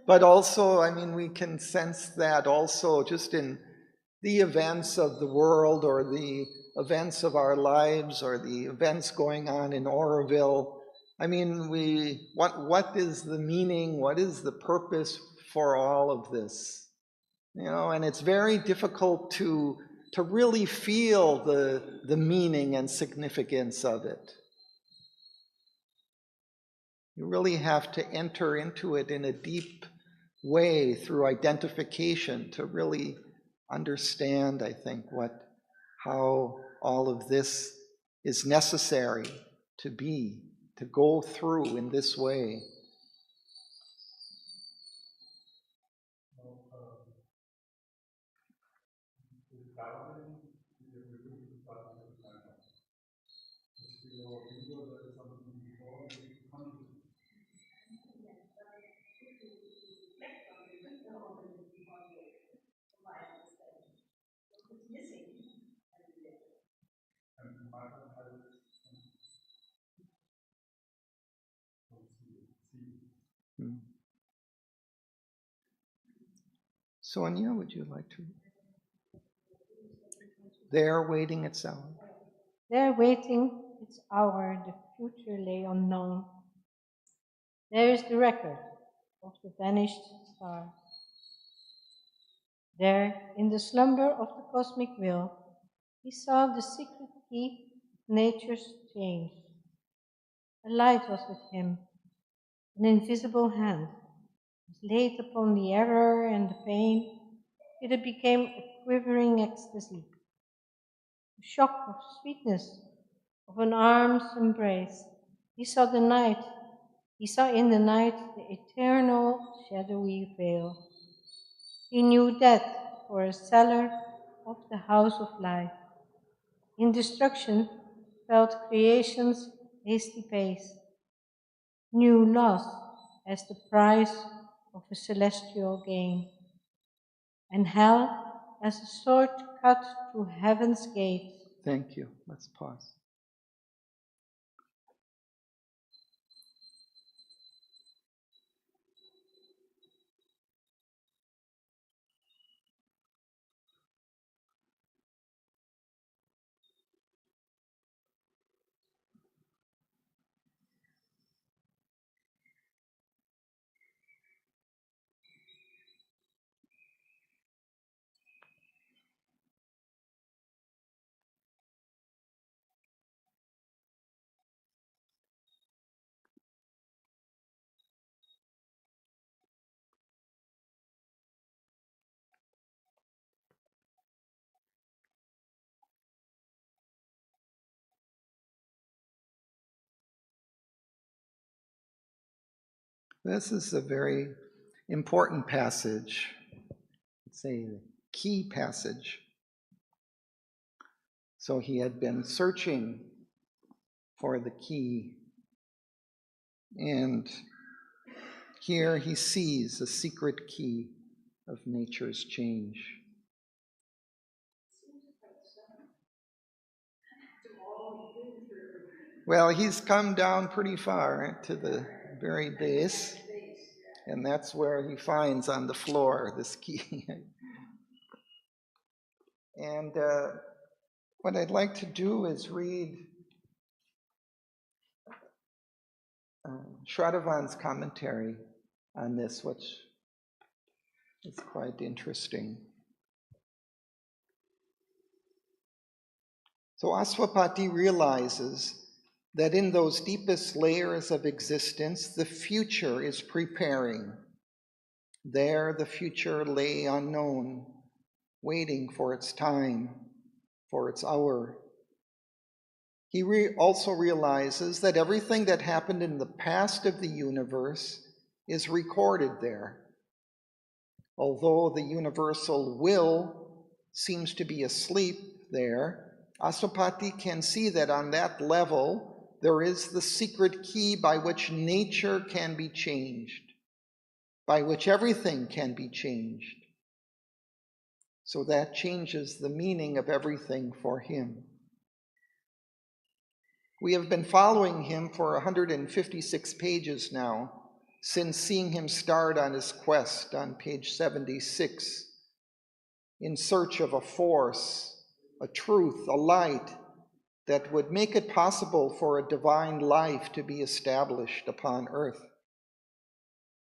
But also, I mean, we can sense that also just in the events of the world or the events of our lives or the events going on in Auroville. I mean, what is the meaning? What is the purpose for all of this? You know, and it's very difficult to really feel the meaning and significance of it. You really have to enter into it in a deep way through identification to really understand, I think, how all of this is necessary to go through in this way. Sonia, would you like to? There waiting its hour. There waiting its hour, the future lay unknown. There is the record of the vanished star. There, in the slumber of the cosmic will, he saw the secret key of nature's change. A light was with him, an invisible hand was laid upon the error and the pain, till it became a quivering ecstasy. The shock of sweetness of an arm's embrace. He saw the night. He saw in the night the eternal shadowy veil. He knew death for a cellar of the house of life. In destruction felt creation's hasty pace. Knew loss as the price of a celestial gain, and hell as a sword cut through heaven's gate. Thank you. Let's pause. This is a very important passage. It's a key passage. So he had been searching for the key, and here he sees a secret key of nature's change. Well, he's come down pretty far to the very base, and that's where he finds on the floor this key. And what I'd like to do is read Shraddhavan's commentary on this, which is quite interesting. So Aswapati realizes that in those deepest layers of existence, the future is preparing. There, the future lay unknown, waiting for its time, for its hour. He also realizes that everything that happened in the past of the universe is recorded there. Although the universal will seems to be asleep there, Aswapati can see that on that level, there is the secret key by which nature can be changed, by which everything can be changed. So that changes the meaning of everything for him. We have been following him for 156 pages now, since seeing him start on his quest on page 76, in search of a force, a truth, a light that would make it possible for a divine life to be established upon earth.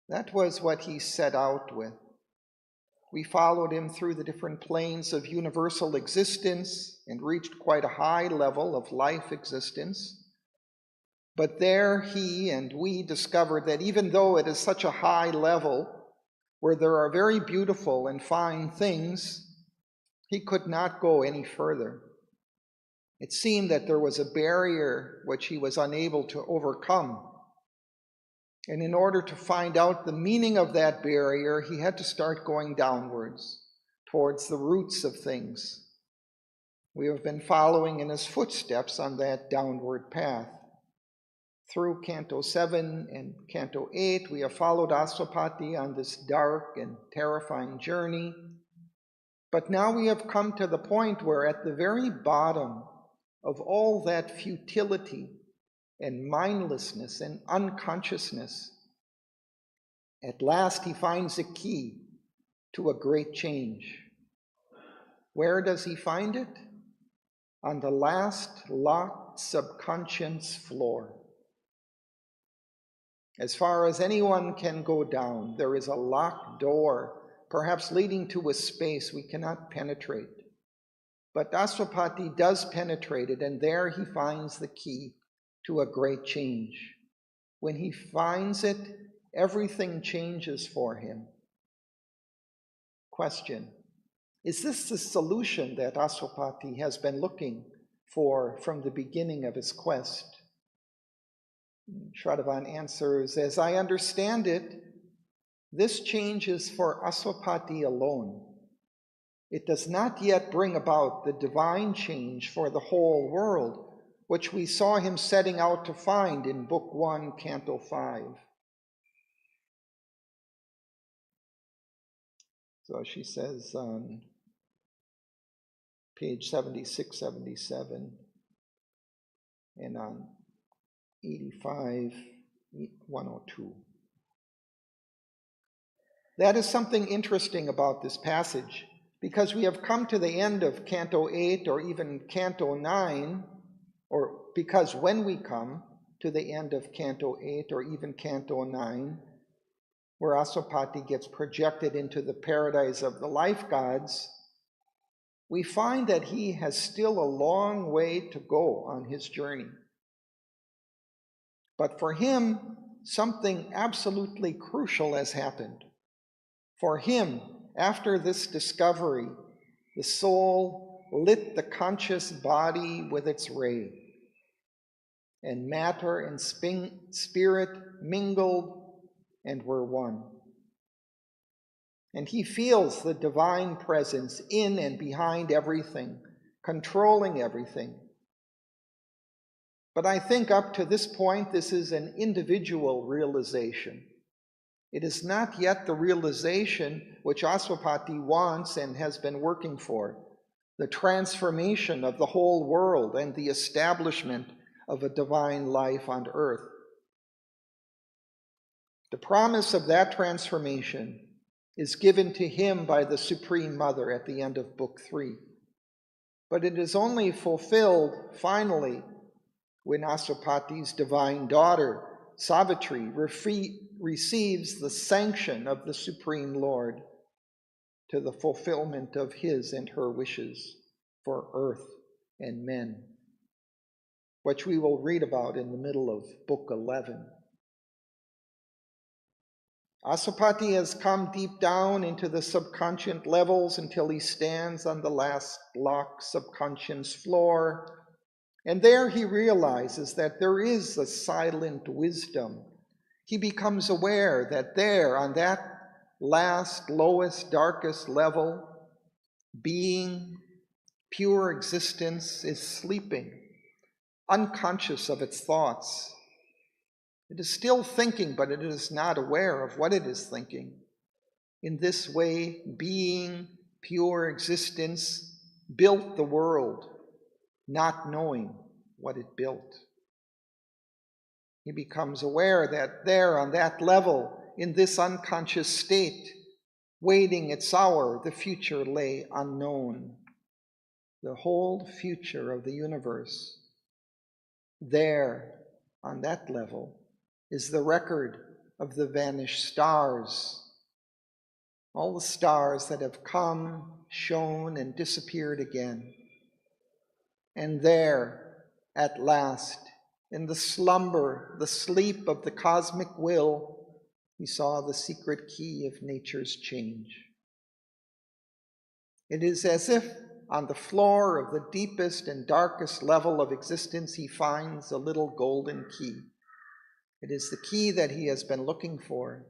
That was what he set out with. We followed him through the different planes of universal existence and reached quite a high level of life existence. But there he and we discovered that even though it is such a high level where there are very beautiful and fine things, he could not go any further. It seemed that there was a barrier which he was unable to overcome. And in order to find out the meaning of that barrier, he had to start going downwards, towards the roots of things. We have been following in his footsteps on that downward path. Through Canto 7 and Canto 8, we have followed Aswapati on this dark and terrifying journey. But now we have come to the point where at the very bottom of all that futility and mindlessness and unconsciousness, at last he finds a key to a great change. Where does he find it? On the last locked subconscious floor. As far as anyone can go down, there is a locked door, perhaps leading to a space we cannot penetrate. But Aswapati does penetrate it, and there he finds the key to a great change. When he finds it, everything changes for him. Question: is this the solution that Aswapati has been looking for from the beginning of his quest? Shraddhavan answers, as I understand it, this change is for Aswapati alone. It does not yet bring about the divine change for the whole world, which we saw him setting out to find in Book 1, Canto 5. So she says on page 76, 77, and on 85, 102. That is something interesting about this passage, because we have come to the end of Canto 8 or even Canto 9, or because when we come to the end of Canto 8 or even Canto 9, where Aswapati gets projected into the paradise of the life gods, we find that he has still a long way to go on his journey. But for him, something absolutely crucial has happened. For him, after this discovery, the soul lit the conscious body with its ray, and matter and spirit mingled and were one. And he feels the divine presence in and behind everything, controlling everything. But I think up to this point, this is an individual realization. It is not yet the realization which Aswapati wants and has been working for, the transformation of the whole world and the establishment of a divine life on earth. The promise of that transformation is given to him by the Supreme Mother at the end of Book 3. But it is only fulfilled finally when Aswapati's divine daughter, Savitri receives the sanction of the Supreme Lord to the fulfillment of his and her wishes for earth and men, which we will read about in the middle of Book 11. Aswapati has come deep down into the subconscious levels until he stands on the last block subconscious floor, and there he realizes that there is a silent wisdom. He becomes aware that there, on that last, lowest, darkest level, being, pure existence is sleeping, unconscious of its thoughts. It is still thinking, but it is not aware of what it is thinking. In this way, being, pure existence, built the world, not knowing what it built. He becomes aware that there, on that level, in this unconscious state, waiting its hour, the future lay unknown. The whole future of the universe, there, on that level, is the record of the vanished stars. All the stars that have come, shone, and disappeared again. And there, at last, in the slumber, the sleep of the cosmic will, he saw the secret key of nature's change. It is as if on the floor of the deepest and darkest level of existence he finds a little golden key. It is the key that he has been looking for,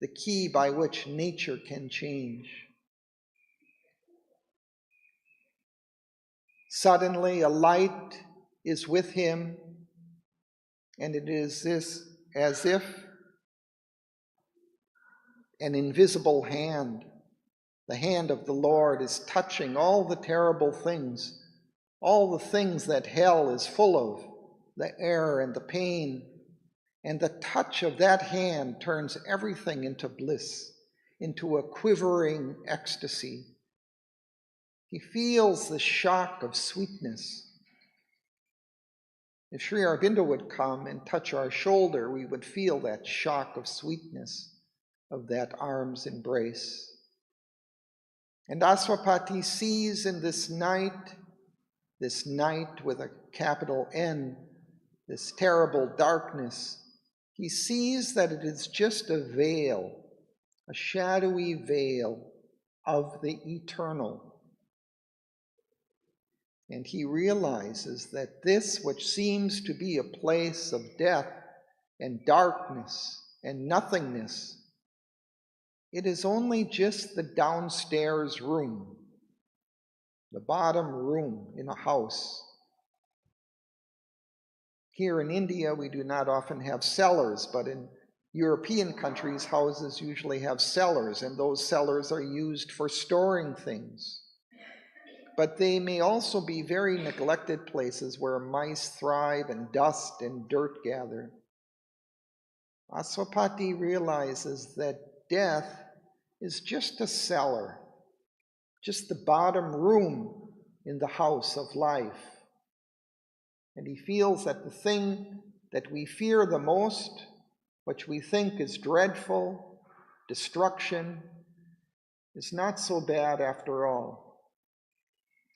the key by which nature can change. Suddenly, a light is with him, and it is this as if an invisible hand, the hand of the Lord, is touching all the terrible things, all the things that hell is full of, the error and the pain. And the touch of that hand turns everything into bliss, into a quivering ecstasy. He feels the shock of sweetness. If Sri Aurobindo would come and touch our shoulder, we would feel that shock of sweetness of that arm's embrace. And Aswapati sees in this night with a capital N, this terrible darkness, he sees that it is just a veil, a shadowy veil of the eternal. And he realizes that this, which seems to be a place of death and darkness and nothingness, it is only just the downstairs room, the bottom room in a house. Here in India, we do not often have cellars, but in European countries, houses usually have cellars, and those cellars are used for storing things. But they may also be very neglected places where mice thrive and dust and dirt gather. Aswapati realizes that death is just a cellar, just the bottom room in the house of life. And he feels that the thing that we fear the most, which we think is dreadful, destruction, is not so bad after all.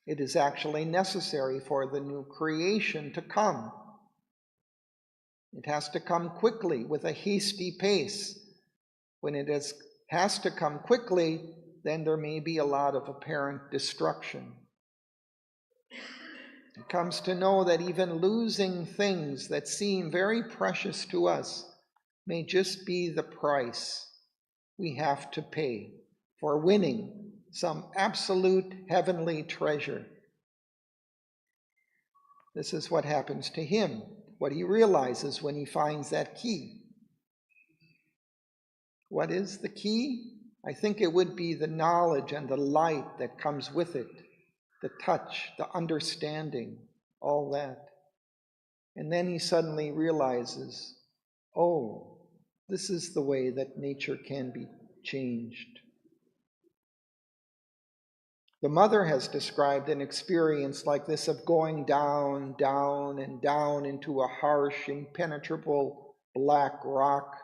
It is actually necessary for the new creation to come. It has to come quickly with a hasty pace. When it has to come quickly, then there may be a lot of apparent destruction. It comes to know that even losing things that seem very precious to us may just be the price we have to pay for winning some absolute heavenly treasure. This is what happens to him, what he realizes when he finds that key. What is the key? I think it would be the knowledge and the light that comes with it, the touch, the understanding, all that. And then he suddenly realizes, oh, this is the way that nature can be changed. The mother has described an experience like this of going down, down, and down into a harsh, impenetrable black rock.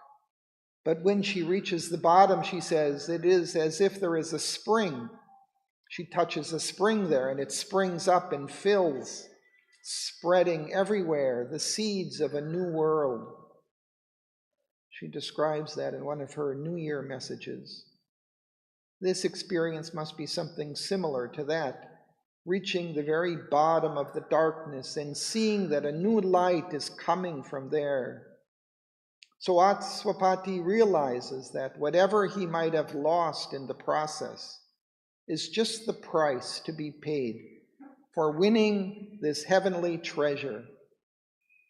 But when she reaches the bottom, she says, it is as if there is a spring. She touches a spring there, and it springs up and fills, spreading everywhere the seeds of a new world. She describes that in one of her New Year messages. This experience must be something similar to that, reaching the very bottom of the darkness and seeing that a new light is coming from there. So Swapati realizes that whatever he might have lost in the process is just the price to be paid for winning this heavenly treasure,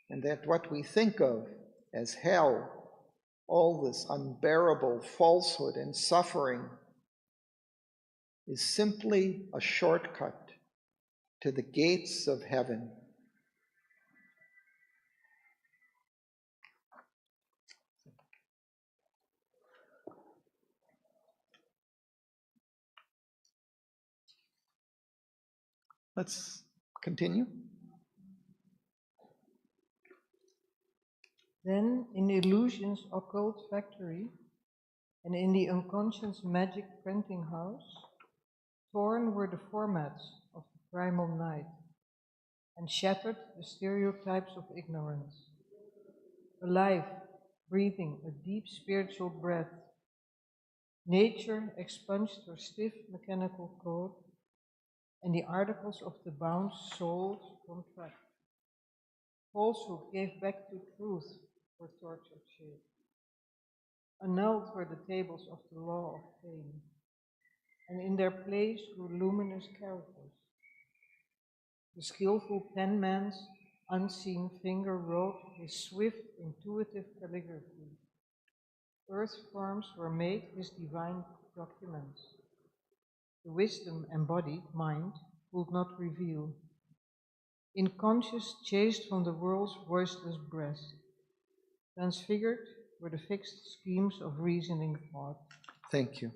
and that what we think of as hell, all this unbearable falsehood and suffering, is simply a shortcut to the gates of heaven. Let's continue. Then, in illusion's occult factory, and in the unconscious magic printing house, torn were the formats of the primal night, and shattered the stereotypes of ignorance. Alive, breathing a deep spiritual breath, nature expunged her stiff mechanical code, and the articles of the bound souls contract. Falsehood gave back to truth for tortured shape. Annulled were the tables of the law of pain, and in their place grew luminous characters. The skillful penman's unseen finger wrote with swift, intuitive calligraphy. Earth forms were made with divine documents. The wisdom embodied mind would not reveal. Inconscious chased from the world's voiceless breast. Transfigured were the fixed schemes of reasoning thought. Thank you.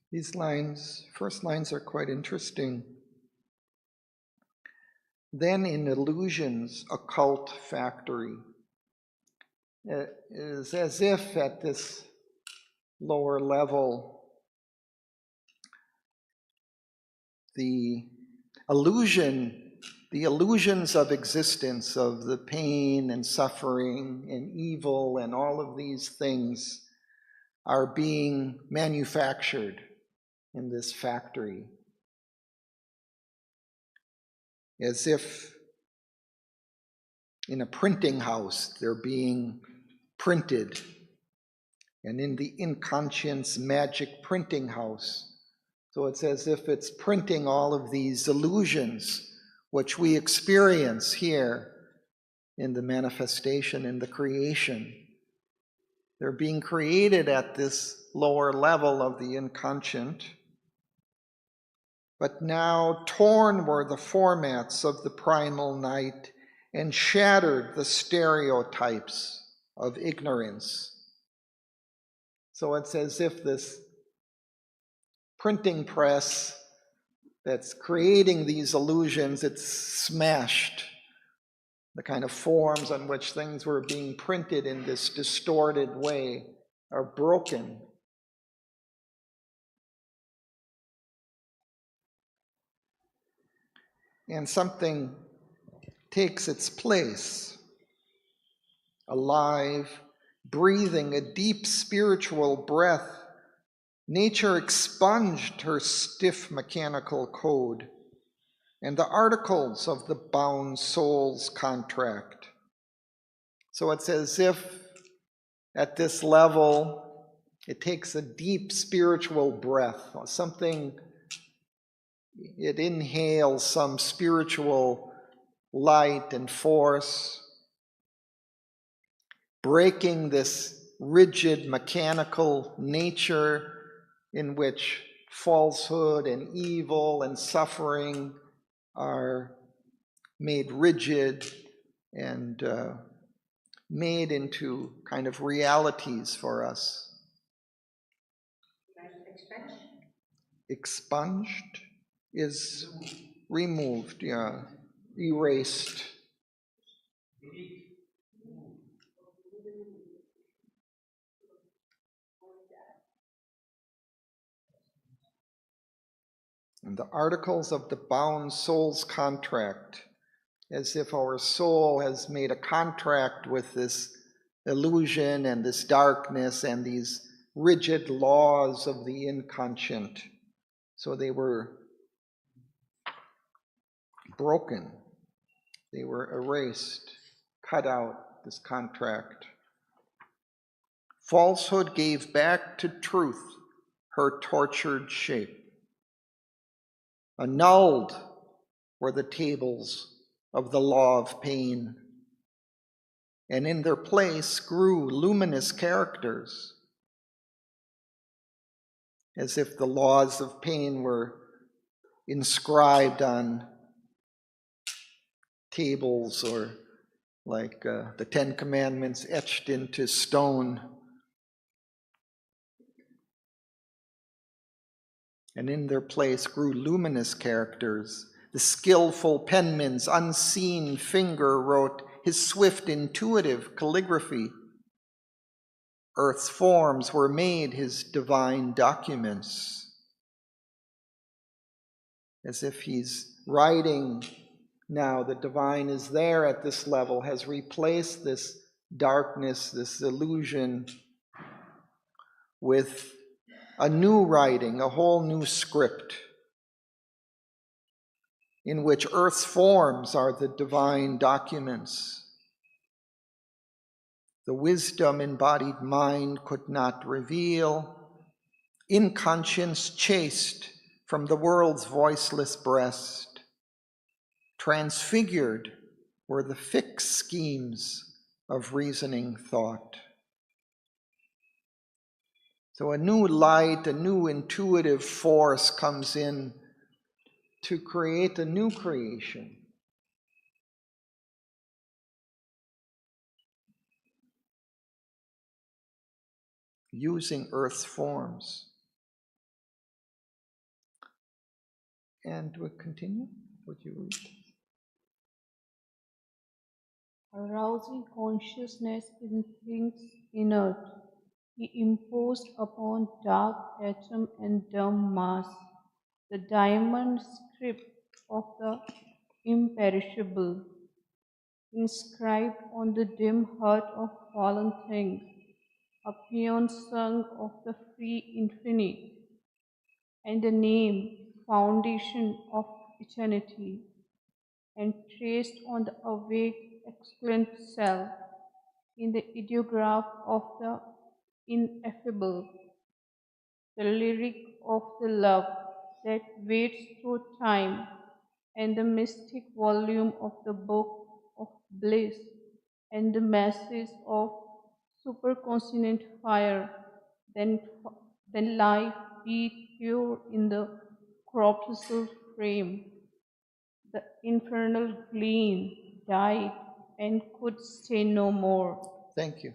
These first lines are quite interesting. Then in illusion's occult factory, it is as if at this lower level, the illusions of existence, of the pain and suffering and evil and all of these things are being manufactured in this factory. As if in a printing house they're being printed, and in the inconscience magic printing house. So it's as if it's printing all of these illusions which we experience here in the manifestation, in the creation. They're being created at this lower level of the inconscient. But now torn were the formats of the primal night and shattered the stereotypes of ignorance. So it's as if this printing press that's creating these illusions, it's smashed. The kind of forms on which things were being printed in this distorted way are broken. and something takes its place, alive, breathing a deep spiritual breath. Nature expunged her stiff mechanical code and the articles of the bound soul's contract. So it's as if at this level, it takes a deep spiritual breath, something, it inhales some spiritual light and force, breaking this rigid mechanical nature in which falsehood and evil and suffering are made rigid and made into kind of realities for us. Expunged is removed, yeah, erased. And the articles of the bound soul's contract, as if our soul has made a contract with this illusion and this darkness and these rigid laws of the inconscient. So they were broken, they were erased, cut out, this contract. Falsehood gave back to truth her tortured shape. Annulled were the tables of the law of pain, and in their place grew luminous characters, as if the laws of pain were inscribed on tables or like the Ten Commandments etched into stone. And in their place grew luminous characters. The skillful penman's unseen finger wrote his swift, intuitive calligraphy. Earth's forms were made his divine documents. As if he's writing now, the divine is there at this level, has replaced this darkness, this illusion, with a new writing, a whole new script, in which Earth's forms are the divine documents. The wisdom embodied mind could not reveal, inconscience chased from the world's voiceless breast. Transfigured were the fixed schemes of reasoning thought. So a new light, a new intuitive force comes in to create a new creation. Using Earth's forms. And we'll continue. Would you read? Arousing consciousness in things inert, he imposed upon dark atom and dumb mass the diamond script of the imperishable, inscribed on the dim heart of fallen things, a paean sung of the free infinite, and the name, foundation of eternity, and traced on the awake excellent self in the ideograph of the ineffable, the lyric of the love that waits through time, and the mystic volume of the book of bliss, and the message of superconsonant fire, then life beat pure in the corpuscle frame. The infernal gleam died and could stay no more. Thank you.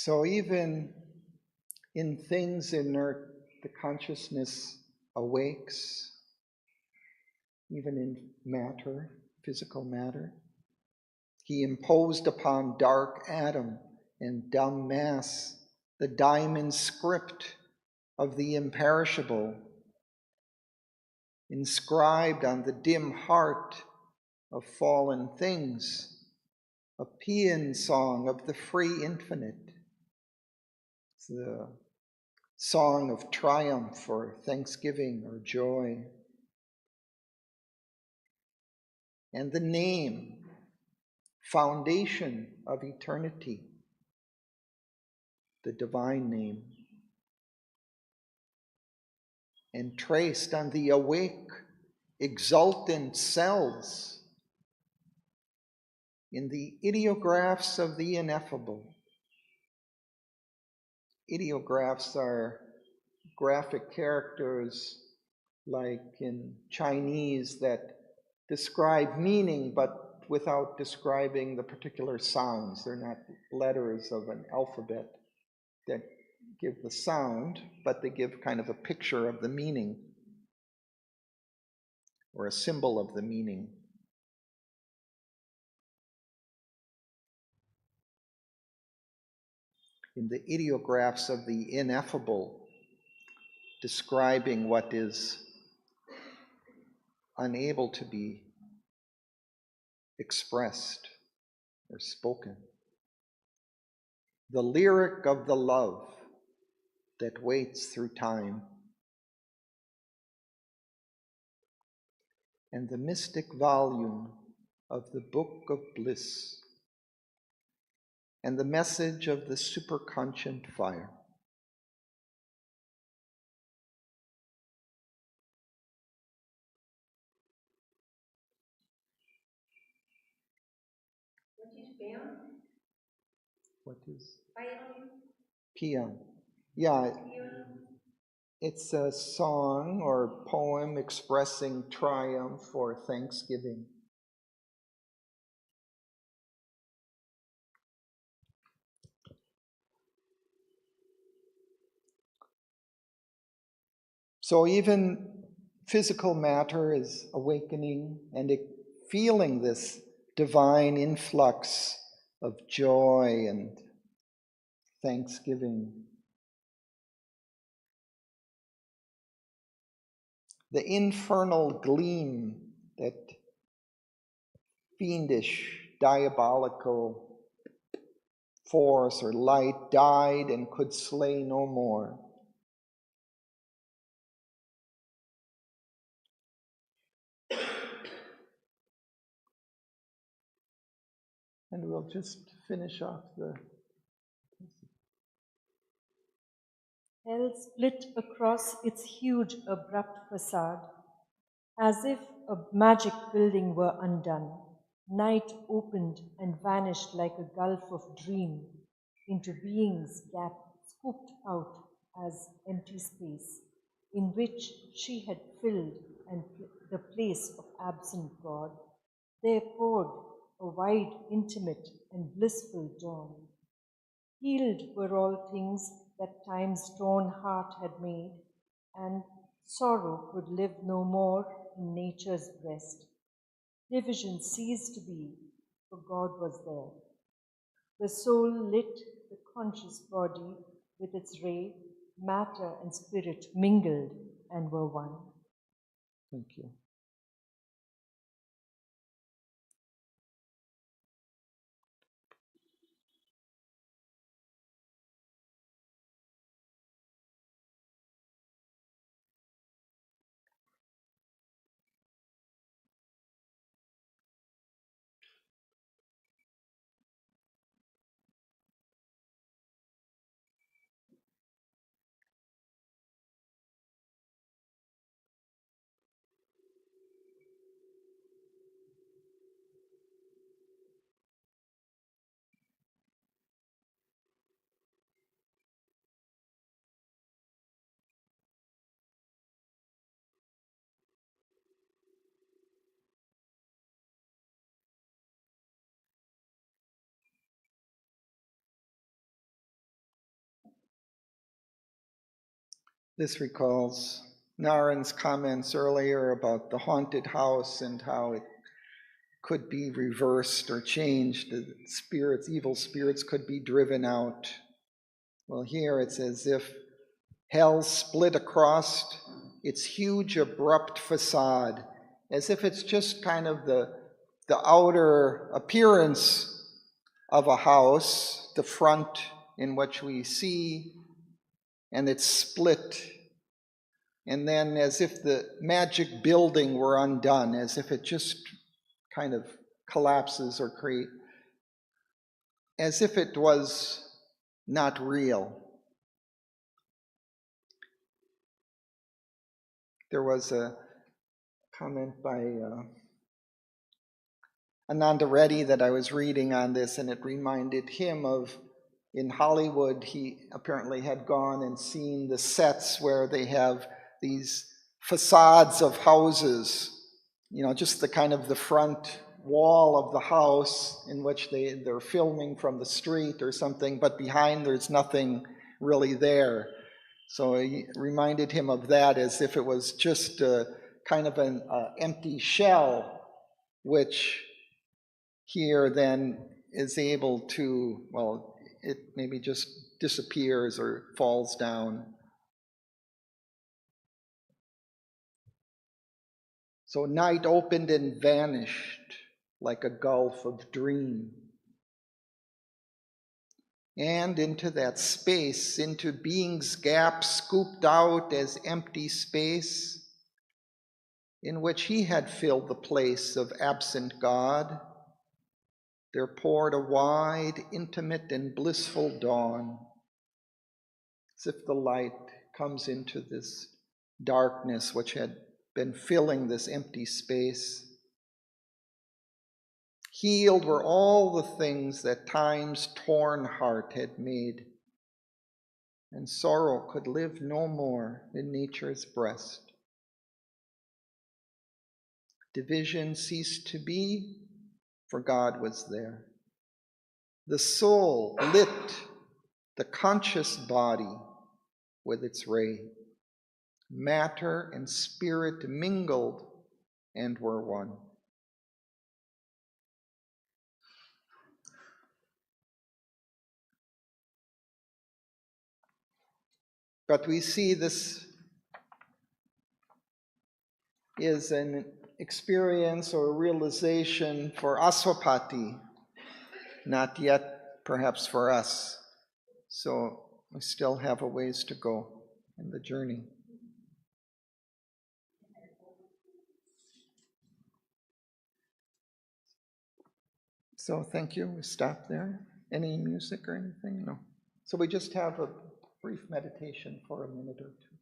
So even in things inert, the consciousness awakes, even in matter, physical matter. He imposed upon dark atom and dumb mass the diamond script of the imperishable, inscribed on the dim heart of fallen things, a paean song of the free infinite. It's the song of triumph or thanksgiving or joy. And the name, foundation of eternity, the divine name, and traced on the awake, exultant cells in the ideographs of the ineffable. Ideographs are graphic characters like in Chinese that describe meaning but without describing the particular sounds. They're not letters of an alphabet that give the sound, but they give kind of a picture of the meaning or a symbol of the meaning. In the ideographs of the ineffable, describing what is unable to be expressed or spoken. The lyric of the love that waits through time, and the mystic volume of the book of bliss, and the message of the superconscient fire. What is Peon? What is Peon? Paean? Yeah, Peon? it's a song or poem expressing triumph or thanksgiving. So even physical matter is awakening and feeling this divine influx of joy and thanksgiving. The infernal gleam, that fiendish, diabolical force or light, died and could slay no more. And we'll just finish off the... Hell split across its huge, abrupt facade, as if a magic building were undone. Night opened and vanished like a gulf of dream into being's gap, scooped out as empty space, in which she had filled and the place of absent God. There poured a wide, intimate, and blissful dawn. Healed were all things that time's torn heart had made, and sorrow could live no more in nature's breast. Division ceased to be, for God was there. The soul lit the conscious body with its ray, matter and spirit mingled and were one. Thank you. This recalls Naren's comments earlier about the haunted house and how it could be reversed or changed. The spirits, evil spirits, could be driven out. Well, here it's as if hell split across its huge, abrupt facade, as if it's just kind of the outer appearance of a house, the front in which we see, and it's split. And then as if the magic building were undone, as if it just kind of collapses or as if it was not real. There was a comment by Ananda Reddy that I was reading on this, and it reminded him of in Hollywood, he apparently had gone and seen the sets where they have these facades of houses, just the kind of the front wall of the house in which they're filming from the street or something, but behind there's nothing really there. So it reminded him of that as if it was just kind of an empty shell, which here then is able to, well, it maybe just disappears or falls down. So night opened and vanished like a gulf of dream. And into that space, into being's gap scooped out as empty space, in which he had filled the place of absent God, there poured a wide, intimate, and blissful dawn, as if the light comes into this darkness which had been filling this empty space. Healed were all the things that time's torn heart had made, and sorrow could live no more in nature's breast. Division ceased to be, for God was there. The soul lit the conscious body with its ray. Matter and spirit mingled and were one. But we see this is an experience or realization for Aswapati, not yet perhaps for us. So we still have a ways to go in the journey. So thank you. We stop there. Any music or anything? No. So we just have a brief meditation for a minute or two.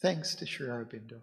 Thanks to Sri Aurobindo.